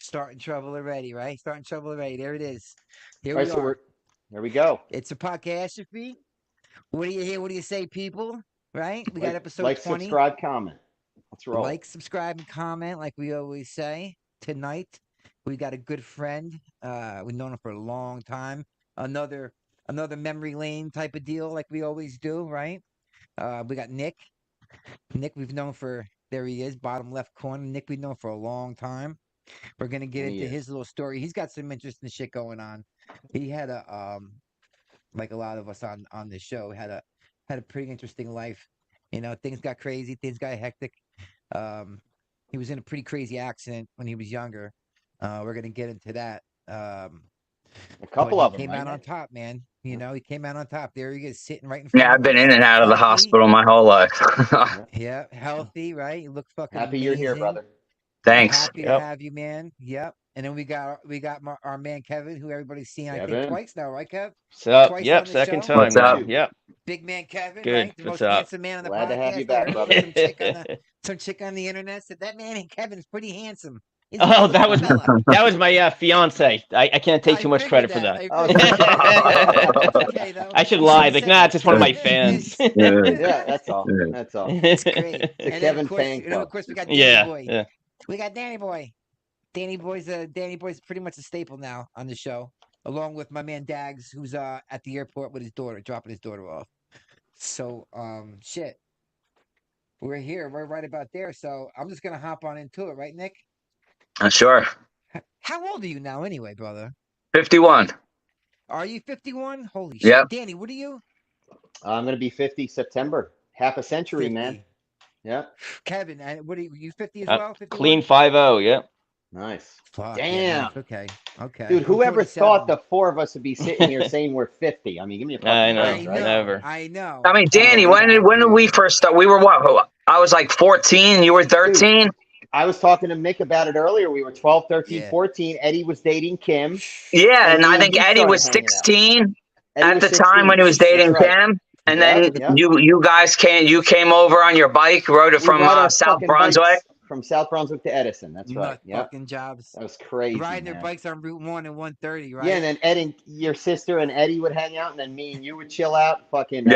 Starting trouble already, right? Starting trouble already. There it is. Here All right, we so are. there we go. It's a podcastrophe. What do you hear? What do you say, people? Right? We got episode 20. Subscribe, comment. Let's roll. Like, subscribe, and comment, like we always say. Tonight, we got a good friend. We've known him for a long time. Another memory lane type of deal, like we always do, right? We got Nick. Nick, we've known for there he is, bottom left corner. Nick, we've known for a long time. We're gonna get into his little story. He's got some interesting shit going on. He had like a lot of us on the show, had a pretty interesting life. You know, things got crazy, things got hectic. He was in a pretty crazy accident when he was younger. We're gonna get into that. A couple of them came out on top, man. You know, he came out on top. There he is, sitting right in front. Yeah, I've been in and out of the hospital my whole life. Yeah, healthy, right? You look fucking happy amazing. You're here, brother. Thanks. Happy to have you, man. Yep. And then we got our man Kevin, who everybody's seen, I think, twice now, right, Kev? What's up? Twice Yep, second show. time. What's up? Yep. Big man Kevin, Good. right? The What's most up? handsome man on the Glad podcast. to have you back, brother. Some chick on the internet said that man Kevin's pretty handsome. Oh, that was my fiance. I can't take too much credit for that. Okay, though. I should lie. Like, nah, it's just one of my fans. Yeah, that's all. That's all. It's great. The And Kevin of course, fan club. of course, we got DannyBoy. Yeah. We got DannyBoy. DannyBoy's pretty much a staple now on the show, along with my man Dags, who's at the airport with his daughter, dropping his daughter off. So, shit. We're here. We're right about there. So I'm just gonna hop on into it, right, Nick? Sure. How old are you now, anyway, brother? 51. Are you 51? Holy Yep. shit, Danny, what are you? I'm gonna be 50 September. Half a century, 50. man. Yeah. Kevin, what are you 50 as well? 51? Clean 5-0. Yep. Nice. Fuck, Damn. yeah, nice. Okay. Dude, I'm whoever 47. thought the four of us would be sitting here saying we're 50? I mean, give me a fucking I know. break, right? Never. I know. I mean, Danny, when did we first start? We were what? I was like 14. You were 13. Dude, I was talking to Mick about it earlier. We were 12, 13, Yeah. 14. Eddie was dating Kim. Yeah, and me I and think you Eddie started was hanging out. 16 Eddie at was the 16. time when he was dating That's right. Kim. And Yep, then yep. you guys came over on your bike, rode it We from ride our South fucking Brunswick. bikes from South Brunswick to Edison. That's right. Nut Yeah, fucking jobs. that was crazy. Riding their man. bikes on Route 1 and 130, right? Yeah, and then Ed and your sister and Eddie would hang out, and then me and you would chill out, fucking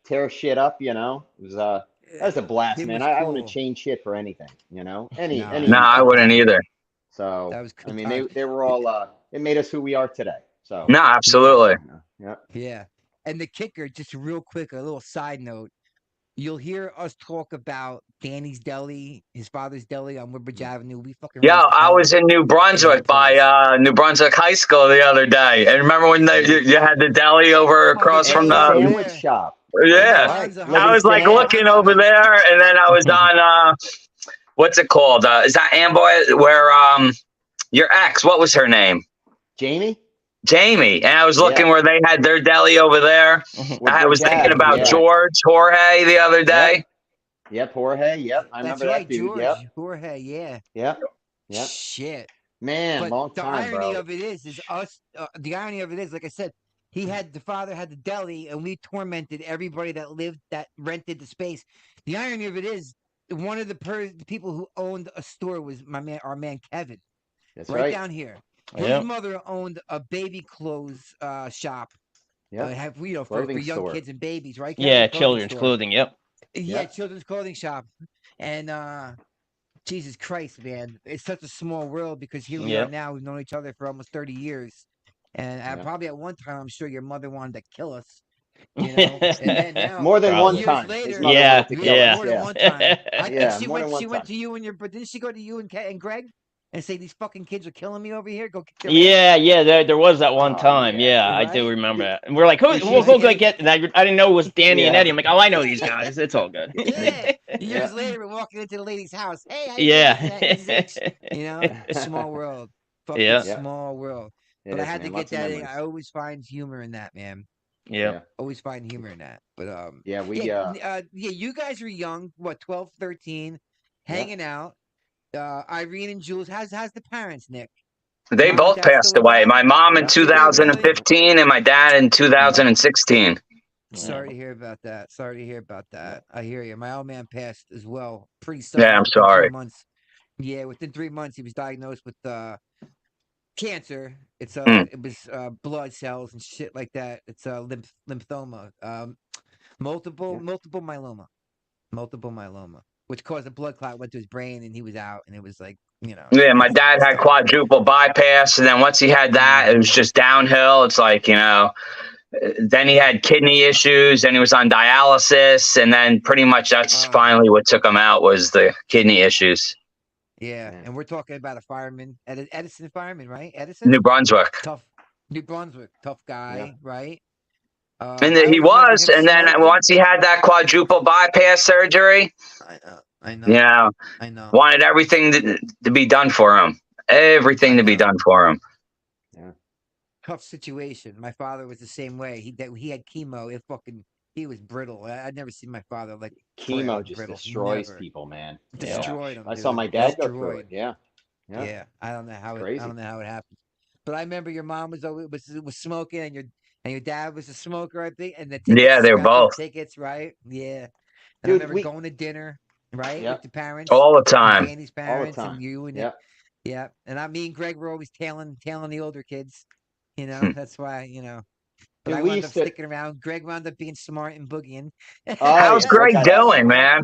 tear shit up. You know, it was that was a blast, It man. was I cool. wouldn't change shit for anything. You know, any. No, I wouldn't either. So That was I good mean, times. they were all. It made us who we are today. So No, absolutely. yeah. Yeah. And the kicker, just real quick, a little side note. You'll hear us talk about Danny's Deli, his father's deli on Woodbridge Avenue. We fucking Yeah, raised I hell was in New Brunswick in that place. by New Brunswick High School the other day. And remember when you had the deli over across from yeah. the... sandwich shop. Yeah. Right. I was like looking over there, and then I was on, what's it called? Is that Amboy? Where your ex, what was her name? Jamie. Jamie. And I was looking where they had their deli over there. With I your was dad, thinking about yeah. Jorge the other day. Yep, Jorge. Yep, I That's remember right, that dude. George. Yep, Jorge, yeah. yep, yep. Shit. Man, But long the time, irony bro. of it is us. The irony of it is, like I said, the father had the deli, and we tormented everybody that rented the space. The irony of it is, one of the people who owned a store was our man Kevin, That's right right. down here. His Yep. mother owned a baby clothes shop. Yeah, For Clothing young store. kids and babies, right? Kevin? Yeah, Clothing children's store. clothing. Yep. Yeah, Yep. children's clothing shop. And Jesus Christ, man, it's such a small world because here we are Yep. now. We've known each other for almost 30 years. And probably at one time, I'm sure your mother wanted to kill us. You know? And then now, More than one Probably. time. Years His later- mother Yeah, wanted to kill yeah. us, more than one time. I Yeah, think she more than one went time. to you and but didn't she go to you and Greg and say these fucking kids are killing me over here? Go kick their ass. Yeah. There was that one Oh, time. yeah. Yeah, I do Right? remember that. And we're like, who? Did she We'll like go it? get. And I didn't know it was Danny and Yeah. Eddie. I'm like, oh, I know these guys. It's all good. Yeah. Years Yeah. later, we're walking into the lady's house. Hey, how you Yeah. doing? This is H. You know, small world. Fucking Yeah. small world. It But I is, had man. to Lots get of that in. memories. I always find humor in that, man. Yeah. Always find humor in that. But Yeah, we you guys were young, what, 12, 13, hanging out. Irene and Jules, how's the parents, Nick? They Mom and both dad passed still away. alive? My mom in Yeah. 2015 and my dad in 2016. Sorry to hear about that. Sorry to hear about that. I hear you. My old man passed as well. Pretty Yeah, sudden, I'm within 2 sorry. months. Yeah, within 3 months, he was diagnosed with cancer. Mm. It was blood cells and shit like that. It's lymphoma, multiple myeloma, which caused a blood clot, went to his brain, and he was out. And it was like, Yeah, my it's dad had terrible. quadruple bypass, and then once he had that, it was just downhill. It's like, then he had kidney issues, and he was on dialysis, and then pretty much that's finally what took him out was the kidney issues. Yeah, and we're talking about a fireman, Edison fireman, right? New Brunswick. Tough, New Brunswick, tough guy, right? And I he always remember was, him and then smoking. once he had that quadruple bypass surgery, I know. wanted everything to be done for him. Everything to be done for him. Yeah. Tough situation. My father was the same way. He had chemo. He was brittle. I'd never seen my father like chemo just brittle. destroys Never. people, man. Destroyed him. I saw my dad go through it. Yeah. Yeah. I don't know how Crazy. I don't know how it happened. But I remember your mom was smoking, and your dad was a smoker, I think, and the tickets. They were both tickets, right? Yeah. And Dude, I remember going to dinner, right, with your parents, all the time. Danny's parents, all the time. And you and yeah. And me and Greg were always tailing the older kids. That's why But Dude, I we wound used up to- sticking around. Greg wound up being smart and boogieing. How's Greg doing, man?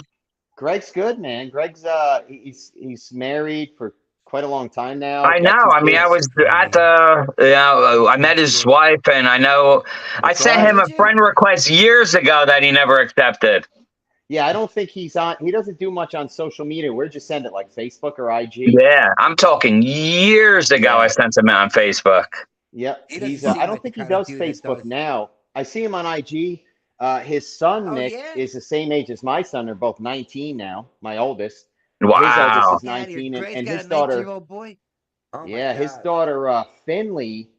Greg's good, man. Greg's he's married for quite a long time now. I know. I mean, I was at I met his wife, and I know I sent him a friend request years ago that he never accepted. Yeah, I don't think he's on. He doesn't do much on social media. We're just send it like Facebook or IG. Yeah, I'm talking years ago. I sent him on Facebook. Yep. I don't think he does Facebook now. I see him on IG. His son, Nick, is the same age as my son. They're both 19 now, my oldest. Wow. His oldest is 19, and his daughter. 19-year-old boy. Oh his daughter, Finley,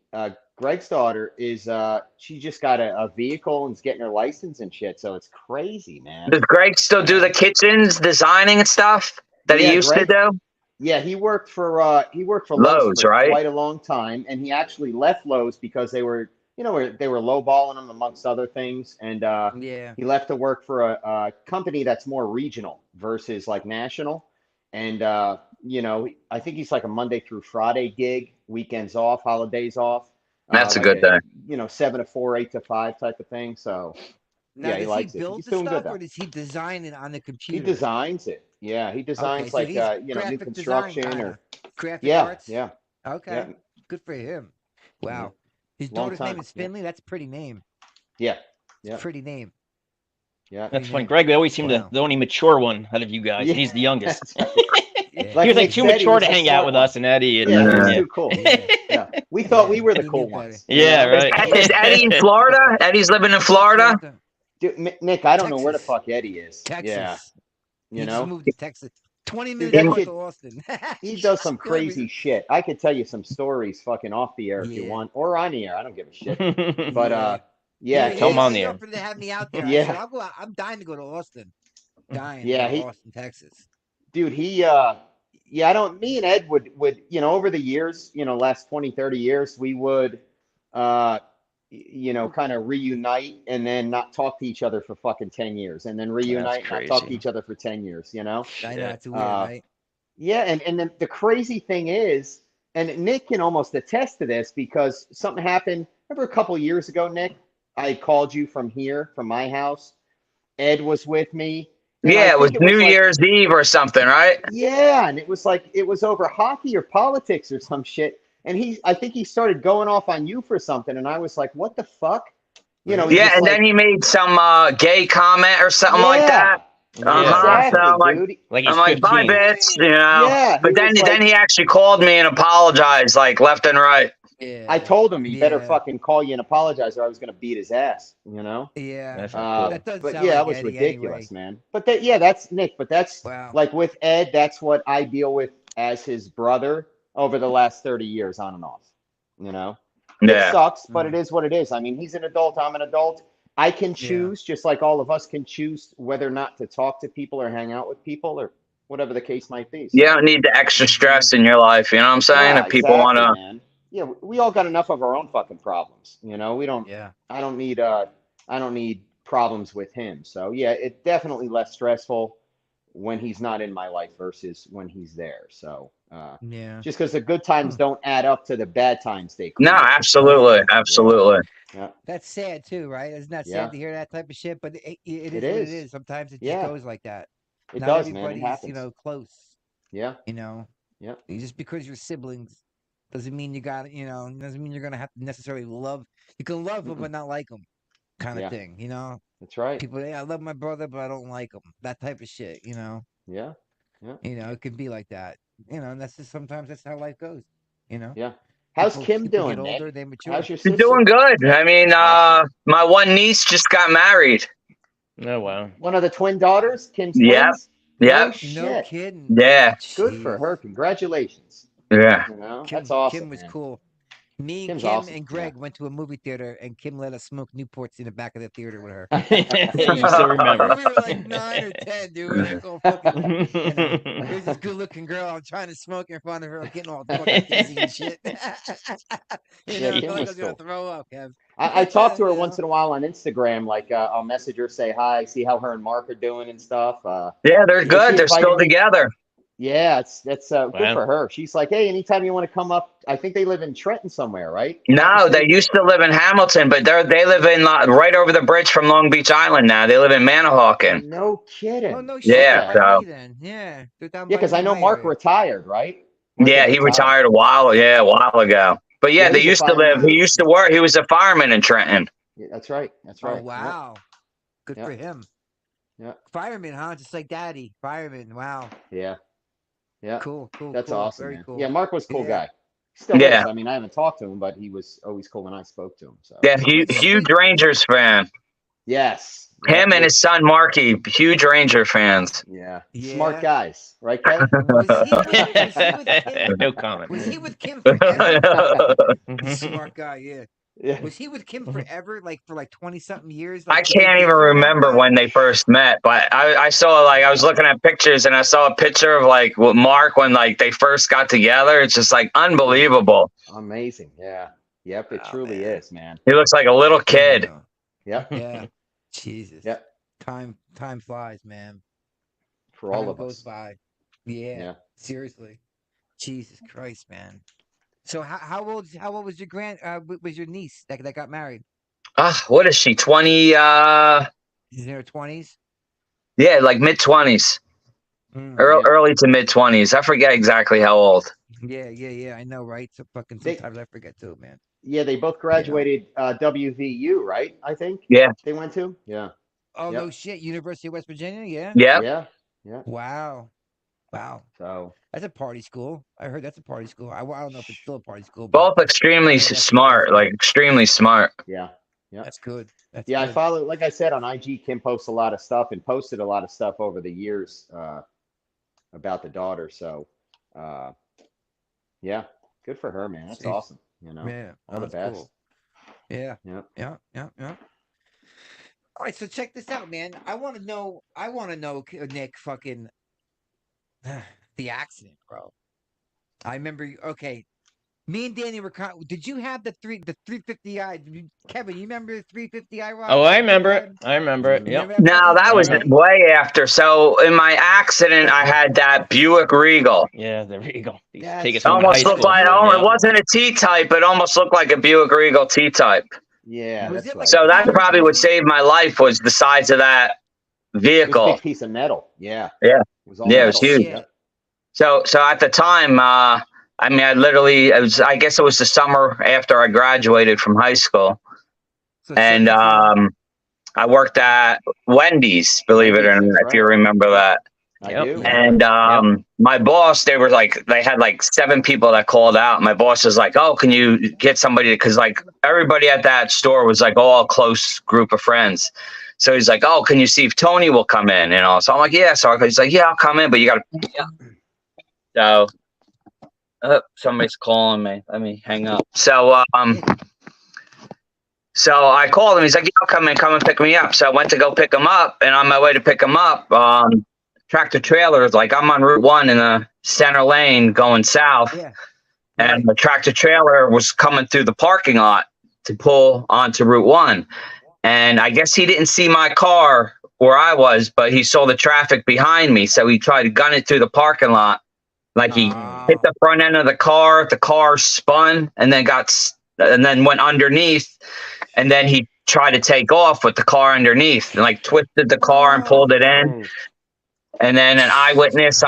Greg's daughter, is she just got a vehicle and is getting her license and shit. So it's crazy, man. Does Greg still do the kitchens, designing and stuff that he used to do? Yeah, he worked for Lowe's for right? quite a long time, and he actually left Lowe's because they were lowballing him amongst other things, and he left to work for a company that's more regional versus like national, and I think he's like a Monday through Friday gig, weekends off, holidays off. That's a good thing. 7 to 4, 8 to 5 type of thing. So now, he likes it. He's doing good, or does he design it on the computer? He designs it. Yeah, he designs new construction or graphic arts. Yeah. Okay. Yeah. Good for him. Wow. His daughter's name is Finley. That's a pretty name. Yeah. It's a pretty name. Yeah. That's funny. Greg always seemed the only mature one out of you guys. Yeah. He's the youngest. He was like too mature to hang out with us and Eddie. And, he was too cool. Yeah. We thought we were the cool ones. Yeah, right. Is Eddie in Florida? Eddie's living in Florida? Dude, Nick, I don't know where the fuck Eddie is. Texas. Yeah. He just moved to Texas. 20 minutes to Austin. He does some crazy shit. I could tell you some stories fucking off the air if you want, or on the air. I don't give a shit. But tell him on the air. To have me out there. Yeah. I said, I'll go out. I'm dying to go to Austin. Dying. Yeah, to go to Austin, Texas. Dude, me and Ed would over the years, last 20, 30 years, we would kind of reunite and then not talk to each other for fucking 10 years and then reunite and not talk to each other for 10 years, I know, it's weird, right? Yeah, and then the crazy thing is, and Nick can almost attest to this because something happened, remember a couple years ago, Nick, I called you from here, from my house. Ed was with me. Yeah, it was New Year's Eve or something, right? Yeah, and it was over hockey or politics or some shit. And I think he started going off on you for something, and I was like, "What the fuck?" Yeah, and then he made some gay comment or something like that. Exactly, so dude. I'm like, bye, bitch, Yeah, but then he actually called me and apologized, like left and right. Yeah. I told him he better fucking call you and apologize, or I was gonna beat his ass. Yeah. That was ridiculous, man. But that's Nick. But that's like with Ed. That's what I deal with as his brother over the last 30 years, on and off. It sucks, but it is what it is. I mean, he's an adult. I'm an adult. I can choose, just like all of us can choose whether or not to talk to people or hang out with people or whatever the case might be. So, you don't need the extra stress in your life. You know what I'm saying? If people want to. Yeah, we all got enough of our own fucking problems. We don't. Yeah. I don't need problems with him. So yeah, it's definitely less stressful. when he's not in my life versus when he's there. So just because the good Hmm. times don't add up to the bad times they No, create. absolutely, absolutely. Yeah. That's sad too, right? Isn't that Yeah. sad to hear that type of shit? But it It is what it is. is. Sometimes it just Yeah. goes like that. It Not does, man. It everybody's, happens. close. Yeah. You Yeah. just because you're siblings doesn't mean you got, doesn't mean you're gonna have to necessarily love. You can love them Mm-mm. but not like them, kind of Yeah. thing. That's right. People, I love my brother but I don't like him. That type of shit. Yeah. Yeah. It could be like that. And that's just sometimes that's how life goes. Yeah. How's Kim People doing, get older, Nick? they mature. How's your She's sister? doing good. I mean, Awesome. my one niece just got married. Oh, wow. One of the twin daughters, Kim's Yep. twins? Yep. No No shit. kidding. Yeah. Good for Jeez. her. Congratulations. Yeah. That's awesome. Kim was man. cool. Me, Kim's Kim, awesome. and Greg went to a movie theater, and Kim let us smoke Newports in the back of the theater with her. You still remember. We were like 9 or 10, dude. We're like, all fucking, there's this good-looking girl. I'm trying to smoke in front of her, getting all fucking dizzy and shit. I Kim feel like I was was gonna cool. throw up, Kev. I talk to her once in a while on Instagram. Like I'll message her, say hi, see how her and Mark are doing and stuff. Yeah, they're she good. They're invited still me- together. Yeah, that's good Wow. for her. She's like, hey, anytime you want to come up, I think they live in Trenton somewhere, right? No, they used to live in Hamilton, but they live in right over the bridge from Long Beach Island now. They live in Manahawkin. No kidding. Oh no shit. Yeah, By so- me then. Yeah. They're down Yeah, by because I me, know my Mark area. retired, right? Mark Yeah, he retired a while ago. But yeah, Yeah, they he's a used to fireman. live. He used to work. He was a fireman in Trenton. Yeah, that's right. That's right. Oh wow. Good Yeah. for him. Yeah. Fireman, huh? Just like Daddy. Fireman. Wow. Yeah. Yeah. Cool. That's cool. awesome, Very man. cool. Yeah, Mark was a cool Yeah. guy. Still Yeah. is. I mean, I haven't talked to him, but he was always cool when I spoke to him. So Yeah, huge Rangers fan. yes. Him and his son Marky, huge Ranger fans. Yeah. Yeah. Smart guys, right, Kevin? Was he with Kim? No comment. Was he with Kim forever? Mhm. Smart guy, yeah. Yeah. Was he with Kim forever? Like for 20-something years? I Like, did they can't date even for a long remember time? when they first met, but I saw I was looking at pictures and I saw a picture of with Mark when they first got together. It's just unbelievable. Amazing. Yeah. Yep. It Oh, truly man. is, man. He looks like a little kid. Yep. Yeah. Jesus. Yep. Time flies, man. For all Time of goes us. by. Yeah. Yeah. Seriously. Jesus Christ, man. So how old was your was your niece that got married? What is she? 20? She's in her 20s. Yeah, like mid-20s, early to mid-20s. I forget exactly how old. Yeah. I know, right? So fucking They- sometimes I forget too, man. Yeah, they both graduated WVU, right? I think. Yeah. They went to. Yeah. Oh Yep. no shit! University of West Virginia. Yeah. Yeah. Yeah. Wow. So That's a party school. I heard that's a party school. I don't know if it's still a party school. Both extremely smart, extremely smart. yeah. That's good. That's Yeah, I good. follow, like I said, on IG, Kim posts a lot of stuff and posted a lot of stuff over the years about the daughter. So, yeah, good for her, man. That's Jeez. awesome. Yeah. All the that's best. cool. Yeah. Yep. Yeah. All right, so check this out, man. I want to know, Nick, fucking the accident, bro. I remember. Okay, me and Danny were. Did you have the 350i? Kevin, you remember the 350i ride? Oh, I remember it. I remember it. You Yep. remember No, that was Okay. way after. So in my accident, I had that Buick Regal. Yeah, there you go. That's Take us It home to almost high looked school. like Yeah. it wasn't a T-type. It almost looked like a Buick Regal T-type. Yeah, Was that's it right. So that probably would save my life. Was the size of that It was a vehicle. big piece of metal. Yeah. Yeah. It was all Yeah, it was metal. huge. Yep. So at the time, I mean, I guess it was the summer after I graduated from high school. So And 17. I worked at Wendy's, believe it or Wendy's, not, that's if you right. remember that. I Yep. do. And my boss, they had 7 people that called out. My boss was like, "Oh, can you get somebody?" Because everybody at that store was all a close group of friends. So he's like, "Oh, can you see if Tony will come in?" So I'm like, "Yeah." So he's like, "Yeah, I'll come in, but you got to." Yeah. So somebody's calling me. Let me hang up. So So I called him. He's like, "Yeah, come and pick me up." So I went to go pick him up, and on my way to pick him up, tractor trailer is I'm on Route 1 in the center lane going south, Yeah. and the tractor trailer was coming through the parking lot to pull onto Route 1, and I guess he didn't see my car where I was, but he saw the traffic behind me, so he tried to gun it through the parking lot. Like he hit the front end of the car spun, and then went underneath, and then he tried to take off with the car underneath, and like twisted the car and pulled it in. And then an eyewitness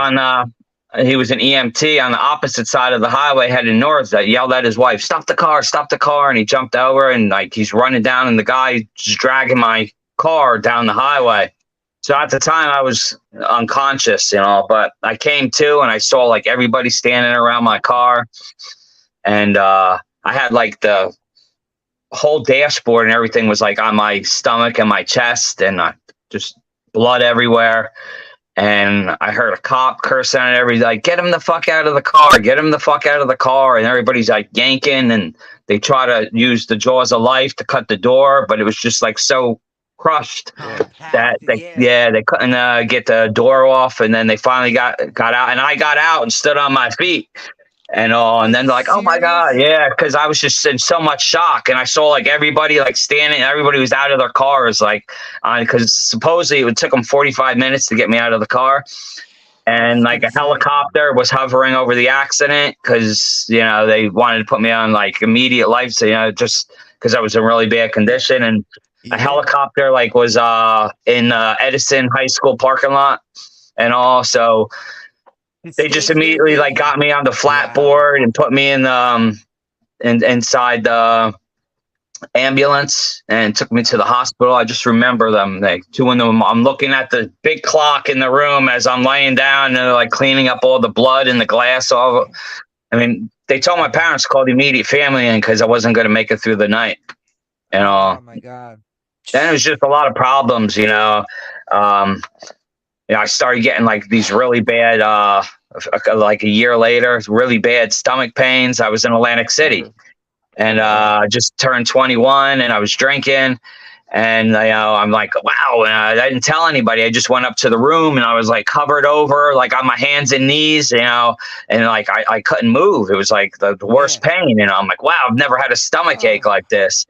he was an EMT on the opposite side of the highway heading north that yelled at his wife, stop the car. And he jumped over, and like he's running down, and the guy just dragging my car down the highway. So at the time I was unconscious, but I came to, and I saw like everybody standing around my car. And I had like the whole dashboard and everything was like on my stomach and my chest, and just blood everywhere. And I heard a cop cursing at everybody, like, get him the fuck out of the car. And everybody's like yanking, and they try to use the jaws of life to cut the door, but it was just like so crushed that they couldn't get the door off. And then they finally got out, and I got out and stood on my feet. And then like, oh my God, yeah, because I was just in so much shock, and I saw like everybody like standing, everybody was out of their cars, like, because supposedly it took them 45 minutes to get me out of the car, and like a helicopter was hovering over the accident because they wanted to put me on like immediate life, so just because I was in really bad condition, and a helicopter like was in Edison High School parking lot, and also. They just immediately like got me on the flat board and put me in the inside the ambulance and took me to the hospital. I just remember them, like 2 in the morning. I'm looking at the big clock in the room as I'm laying down, and they're like cleaning up all the blood and the glass. I mean, they told my parents to call the immediate family in because I wasn't going to make it through the night. Oh my God. Then it was just a lot of problems, I started getting like these really bad, like a year later, really bad stomach pains. I was in Atlantic City, and I just turned 21, and I was drinking, and I'm like, wow. And I didn't tell anybody. I just went up to the room, and I was like covered over, like on my hands and knees, and like I couldn't move. It was like the worst pain. I'm like, wow, I've never had a stomach ache like this.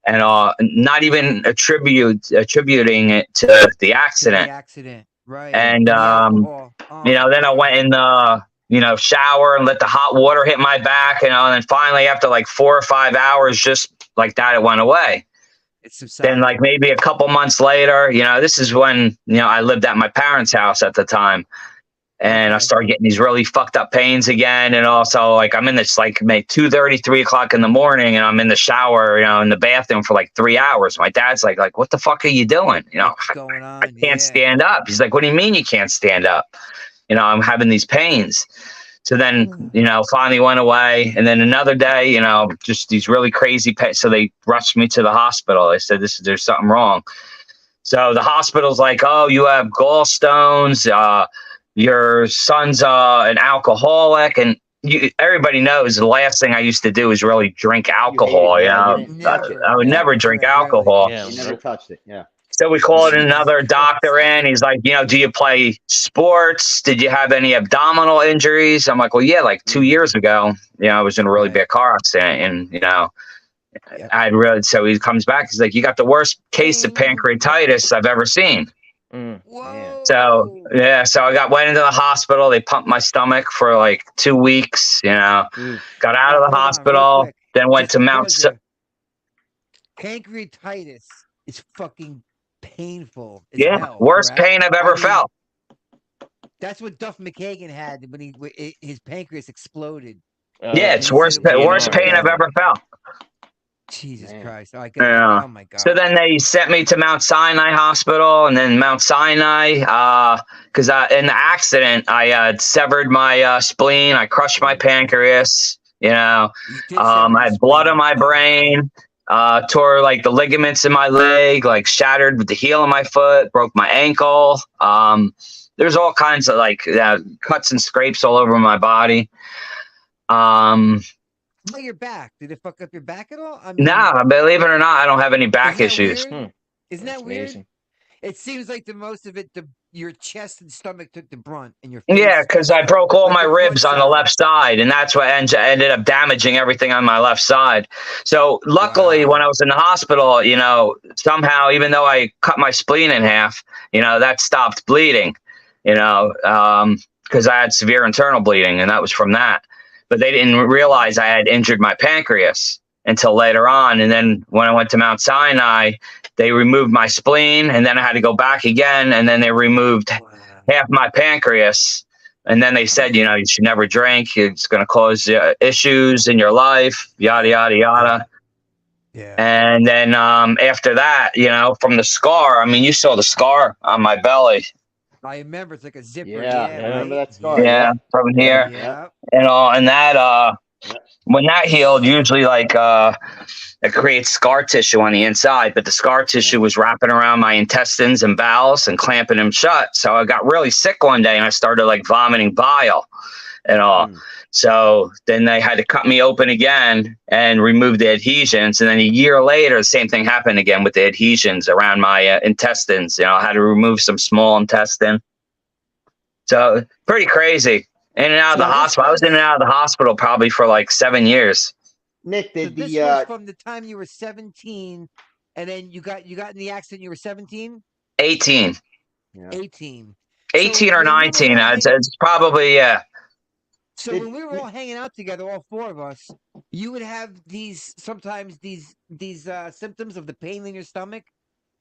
And not even attributing it to the accident. Right. And, then I went in the, shower and let the hot water hit my back, and then finally after like 4 or 5 hours, just like that, it went away. Then like maybe a couple months later, this is when, I lived at my parents' house at the time, and I started getting these really fucked up pains again. And also like I'm in this like maybe 2:30, 3 o'clock in the morning, and I'm in the shower, in the bathroom for like 3 hours. My dad's like, what the fuck are you doing? What's going on? I can't stand up. He's like, what do you mean you can't stand up? I'm having these pains. So then, finally went away. And then another day, just these really crazy pains. So they rushed me to the hospital. They said, there's something wrong. So the hospital's like, oh, you have gallstones, your son's an alcoholic, and everybody knows the last thing I used to do is really drink alcohol. I would never drink alcohol. Yeah, you never touched it. Yeah. So we called another doctor in. He's like, do you play sports? Did you have any abdominal injuries? I'm like, well, yeah, like 2 years ago, I was in a really bad car accident, and so he comes back. He's like, you got the worst case of pancreatitis I've ever seen. Whoa. So I went into the hospital. They pumped my stomach for like 2 weeks, got out of the hospital, then went to Mount. Pancreatitis is fucking painful. Hell, worst pain I've ever felt. That's what Duff McKagan had when his pancreas exploded. It's worst pain I've ever felt. Jesus Christ. Oh my God. So then they sent me to Mount Sinai Hospital, and then Mount Sinai, because in the accident, I severed my spleen. I crushed my pancreas, I had blood on my brain, tore like the ligaments in my leg, like shattered with the heel of my foot, broke my ankle. There's all kinds of like cuts and scrapes all over my body. How about your back? Did it fuck up your back at all? Nah, believe it or not, I don't have any back issues. Isn't that weird? It seems like the most of it, your chest and stomach took the brunt, and your face. Yeah, because I broke all my ribs on the side. left side, and that's what ended up damaging everything on my left side. So luckily, when I was in the hospital, somehow, even though I cut my spleen in half, that stopped bleeding, because I had severe internal bleeding, and that was from that. But they didn't realize I had injured my pancreas until later on. And then when I went to Mount Sinai, they removed my spleen, and then I had to go back again, and then they removed half my pancreas. And then they said, you should never drink. It's going to cause issues in your life, yada, yada, yada. Yeah. And then after that, from the scar, I mean, you saw the scar on my belly. I remember it's like a zipper. Yeah, I remember that scar. Yeah, from here. Yeah. And that, when that healed, usually it creates scar tissue on the inside, but the scar tissue was wrapping around my intestines and bowels and clamping them shut. So I got really sick one day, and I started vomiting bile and all. So then they had to cut me open again and remove the adhesions. And then a year later, the same thing happened again with the adhesions around my intestines. I had to remove some small intestine. So pretty crazy. In and out of the hospital. I was in and out of the hospital probably for 7 years. Nick, did this was from the time you were 17, and then you got in the accident. You were 17. 18. Yeah. 18. 18 or 19. It's probably So when we were all hanging out together, all four of us, you would have sometimes these symptoms of the pain in your stomach.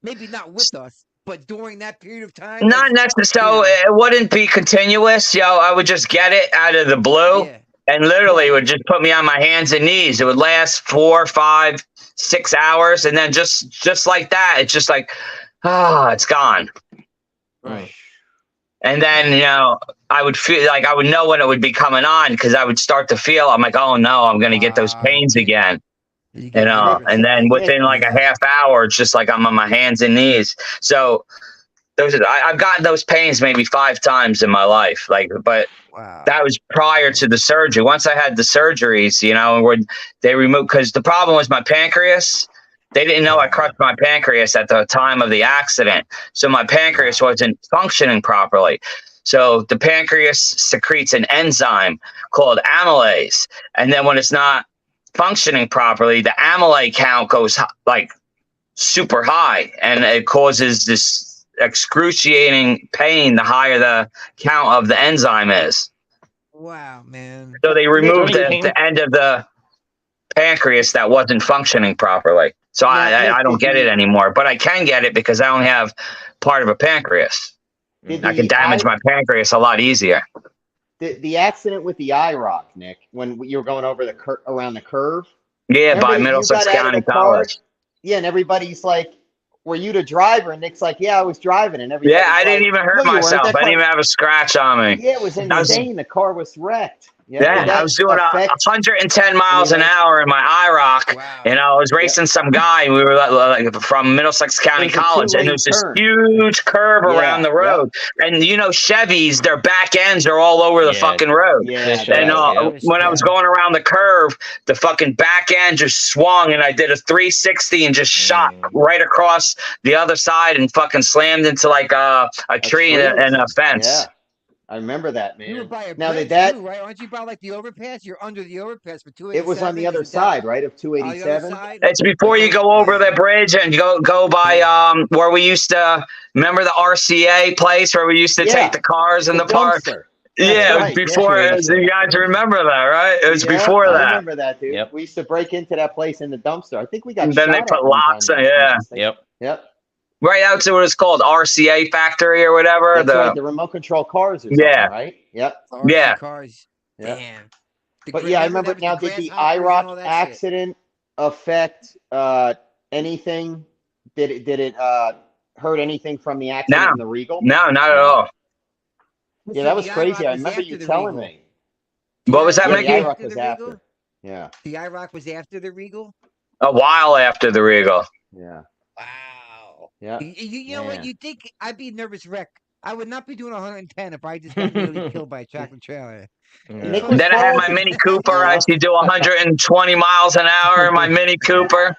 Maybe not with us, but during that period of time. Not necessarily. So it wouldn't be continuous. I would just get it out of the blue. Yeah. And literally, it would just put me on my hands and knees. It would last 4, 5, 6 hours, and then just like that, it's just it's gone. Right. And then I would feel I would know when it would be coming on, because I would start to feel. I'm like, oh no, I'm going to get those pains again. And then within a half hour, it's just I'm on my hands and knees. So I've gotten those pains maybe 5 times in my life, but that was prior to the surgery. Once I had the surgeries, where they removed, because the problem was my pancreas. They didn't know I crushed my pancreas at the time of the accident. So my pancreas wasn't functioning properly. So the pancreas secretes an enzyme called amylase. And then when it's not functioning properly, the amylase count goes super high, and it causes this excruciating pain the higher the count of the enzyme is. Wow, man. So they removed the end of the pancreas that wasn't functioning properly. So I don't get it anymore, but I can get it because I only have part of a pancreas. I can damage my pancreas a lot easier. The accident with the eye rock, Nick, when you were going over around the curve. Yeah, by Middlesex County College. Yeah, and everybody's like, were you the driver? And Nick's like, yeah, I was driving. And everybody. Yeah, I didn't even hurt myself. I didn't even have a scratch on me. Yeah, it was insane. The car was wrecked. Yeah, I was doing 110 miles an hour in my IROC. Wow. I was racing some guy. We were from Middlesex County College, and there's this huge curve around the road. And Chevys, their back ends are all over the fucking road. Yeah, and when I was going around the curve, the fucking back end just swung, and I did a 360 and just shot right across the other side and fucking slammed into a tree and a fence. Yeah. I remember that, man. You were by a bridge too, right? Aren't you by the overpass? You're under the overpass for 287. It was on the other side, right, of 287. It's before you go over the bridge and go by where we used to remember the RCA place where we used to take the cars in the park. Yeah, it was before. You guys remember that, right? It was before that. I remember that, dude. Yep. We used to break into that place in the dumpster. I think we got. And then they put locks on. Yeah. Yep. Right out to what it's called, RCA Factory or whatever. That's right, the remote control cars or something, right? Yep. RC cars. Yep. Damn. But I remember now, did the IROC accident affect anything? Did it hurt anything from the accident in the Regal? No, not at all. Yeah, that was crazy. I remember you telling me. What was that, Mickey? The IROC was after. Yeah. The IROC was after the Regal? A while after the Regal. Yeah. Wow. Yeah. You know what? You think I'd be nervous wreck? I would not be doing 110 if I just got really killed by a tractor trailer. Yeah. Then I had my Mini Cooper. I used to do 120 miles an hour in my Mini Cooper.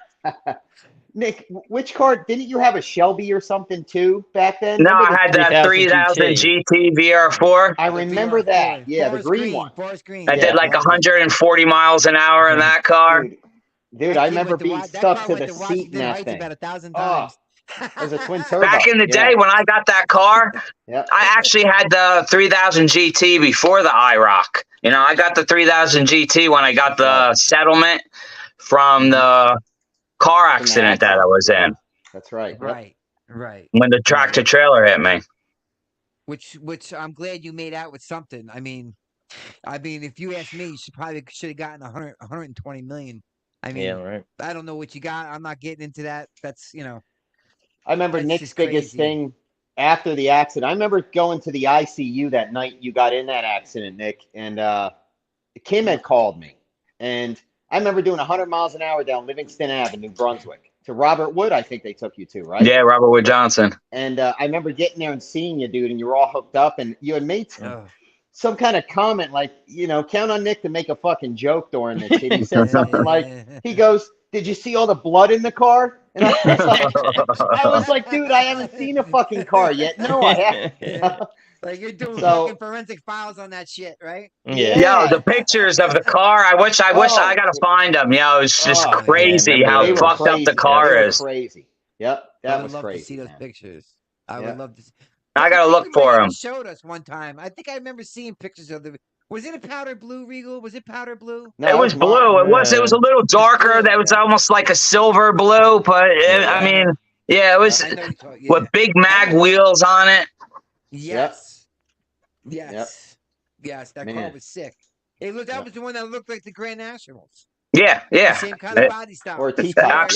Nick, which car didn't you have a Shelby or something too back then? No, Remember I had that 3000 GT VR4. I remember that. Yeah, the green one. Forest green. I did like 140 miles an hour in that car. Dude, I remember being stuck to the seat in that thing. About 1,000 times. It was a twin turbo. Back in the day when I got that car, I actually had the 3000 GT before the IROC. You know, I got the 3000 GT when I got the settlement from the car accident that I was in. That's right. Right. When the tractor trailer hit me. Which I'm glad you made out with something. I mean, if you ask me, you should have gotten 120 million. I mean, I don't know what you got. I'm not getting into that. That's, I remember Nick's biggest thing after the accident. I remember going to the ICU that night you got in that accident, Nick, and Kim had called me. And I remember doing 100 miles an hour down Livingston Ave in New Brunswick to Robert Wood. I think they took you to, right? Yeah, Robert Wood Johnson. And I remember getting there and seeing you, dude, and you were all hooked up, and you had made some kind of comment like, count on Nick to make a fucking joke during this shit. He said something like, he goes, "Did you see all the blood in the car?" And I was like, dude, I haven't seen a fucking car yet. No, I haven't. Like you're doing fucking forensic files on that shit, right? Yeah. Yo, the pictures of the car. I wish I gotta find them. It's just crazy how fucked up the car is. Crazy. Yep, that was crazy. I would love to see those pictures. I would love to see. I gotta look for them. Showed us one time. I think I remember seeing pictures of the. Was it a powder blue, Regal? Was it powder blue? No, it was blue. It was a little darker. That was almost like a silver blue, but it was with big mag wheels on it. Yes. That car was sick. That was the one that looked like the Grand Nationals. Yeah. Same kind of body style. Or a T-top.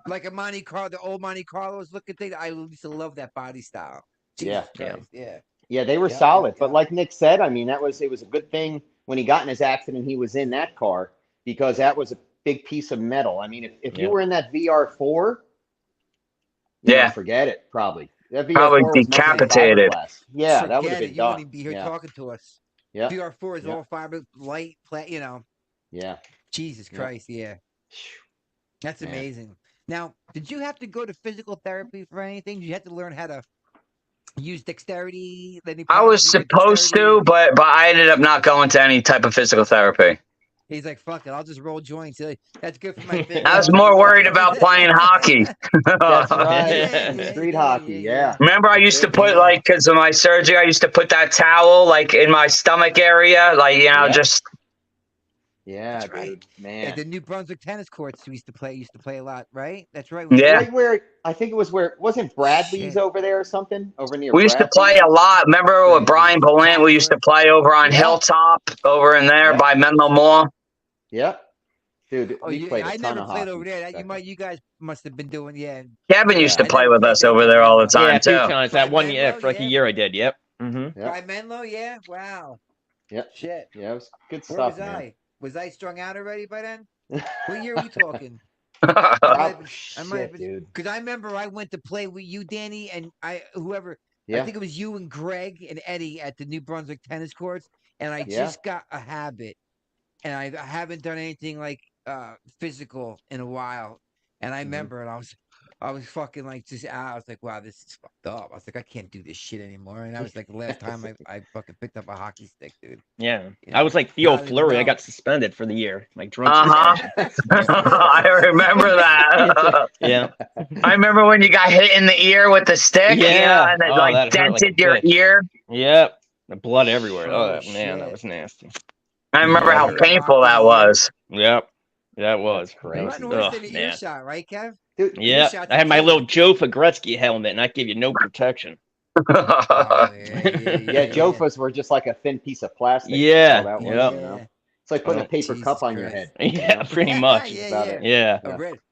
Like a Monte Carlo, the old Monte Carlos looking thing. I used to love that body style. Yeah, they were solid. But like Nick said, I mean, it was a good thing when he got in his accident, he was in that car because that was a big piece of metal. I mean, if you were in that VR4, forget it, probably. That VR4 probably decapitated. Yeah, that would have been you done. wouldn't be here talking to us. Yeah. VR4 is all fiber, light, Yeah. Jesus Christ, That's amazing. Now, did you have to go to physical therapy for anything? Did you have to learn how to use dexterity? I was supposed to, but I ended up not going to any type of physical therapy. He's like, fuck it, I'll just roll joints. That's good for my fitness. I was more worried about playing hockey. That's right. Street hockey, Remember, I used to put, because of my surgery, I used to put that towel, in my stomach area, just... Yeah, that's right. Dude, man. The New Brunswick tennis courts we used to play a lot, right? That's right. Yeah. Right I think it was wasn't Bradley's over there or something? Over near We used to play a lot. Remember with Brian Palant, we used to play over on Hilltop, over in there by Menlo Mall. Yep. Dude, we played a I ton never of played hockey over there. You guys must have been doing, Kevin used to play with us over there all the time, too. Yeah, 2 times. That 1 year, for like a year I did, By Menlo, Wow. Yep. Shit. Yeah, it was good stuff, Where was man. I? Was I strung out already by then? What year are we talking? Dude. Because I remember I went to play with you, Danny, and whoever. Yeah. I think it was you and Greg and Eddie at the New Brunswick tennis courts, and I just got a habit, and I haven't done anything physical in a while. And I remember, and I was fucking I was like, wow, this is fucked up. I was like, I can't do this shit anymore. And that was the last time I fucking picked up a hockey stick, dude. Yeah. I was like Theo Fleury. I got suspended for the year. Drunk. I remember that. Yeah. I remember when you got hit in the ear with the stick. Yeah. And it dented your ear. Yep. The blood everywhere. Oh, man, that was nasty. I remember how painful that was. Yep. That was crazy. Earshot, right, Kev? Dude, yeah, I had my little Joe Gretzky helmet, and I give you no protection. Jofas were just like a thin piece of plastic. Yeah, that was, It's like putting a paper cup on your head. Yeah, pretty much. Yeah.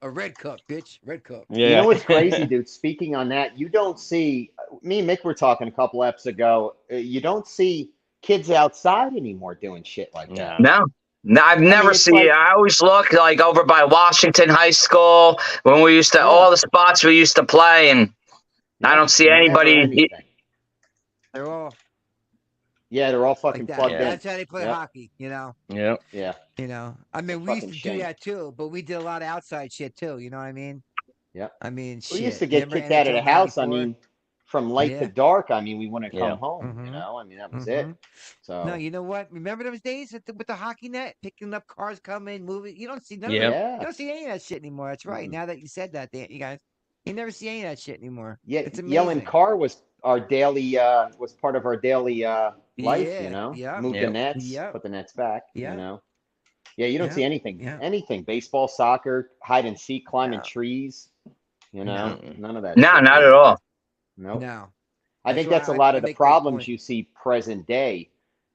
A red cup, bitch. Red cup. Yeah. You know what's crazy, dude? Speaking on that, you don't see. Me and Mick were talking a couple episodes ago. You don't see kids outside anymore doing shit like that. No. No, I've never seen it. I always look over by Washington High School when we used to all the spots we used to play, and I don't see anybody. They're all they're all fucking plugged in. That's how they play hockey, Yeah. I mean, we used to do that too, but we did a lot of outside shit too. You know what I mean? Yeah. I mean, We used shit. to get Remember kicked out of NHL the house. I 94? mean, from light to Yeah. dark. I mean, we wouldn't come Yeah. home. Mm-hmm. I mean, that was Mm-hmm. it. No, So you know what? Remember those days with the hockey net, picking up cars coming, moving. You don't see none of it. Yeah. You yeah. don't see any of that shit anymore. That's right. Mm-mm. Now that you said that, you guys, you never see any of that shit anymore. Yeah, It's yelling amazing. car was our daily was part of our daily life, Yeah. Yep. Move the Yep. nets, Yep. put the nets back. Yep. Yeah, you don't see Yep. anything. Yep. Anything. Baseball, soccer, hide and seek, climbing No. trees, No. Mm-mm. none of that No, shit, not man. at all. Nope. No. I That's think that's a why lot I of the make that problems point. you see present day,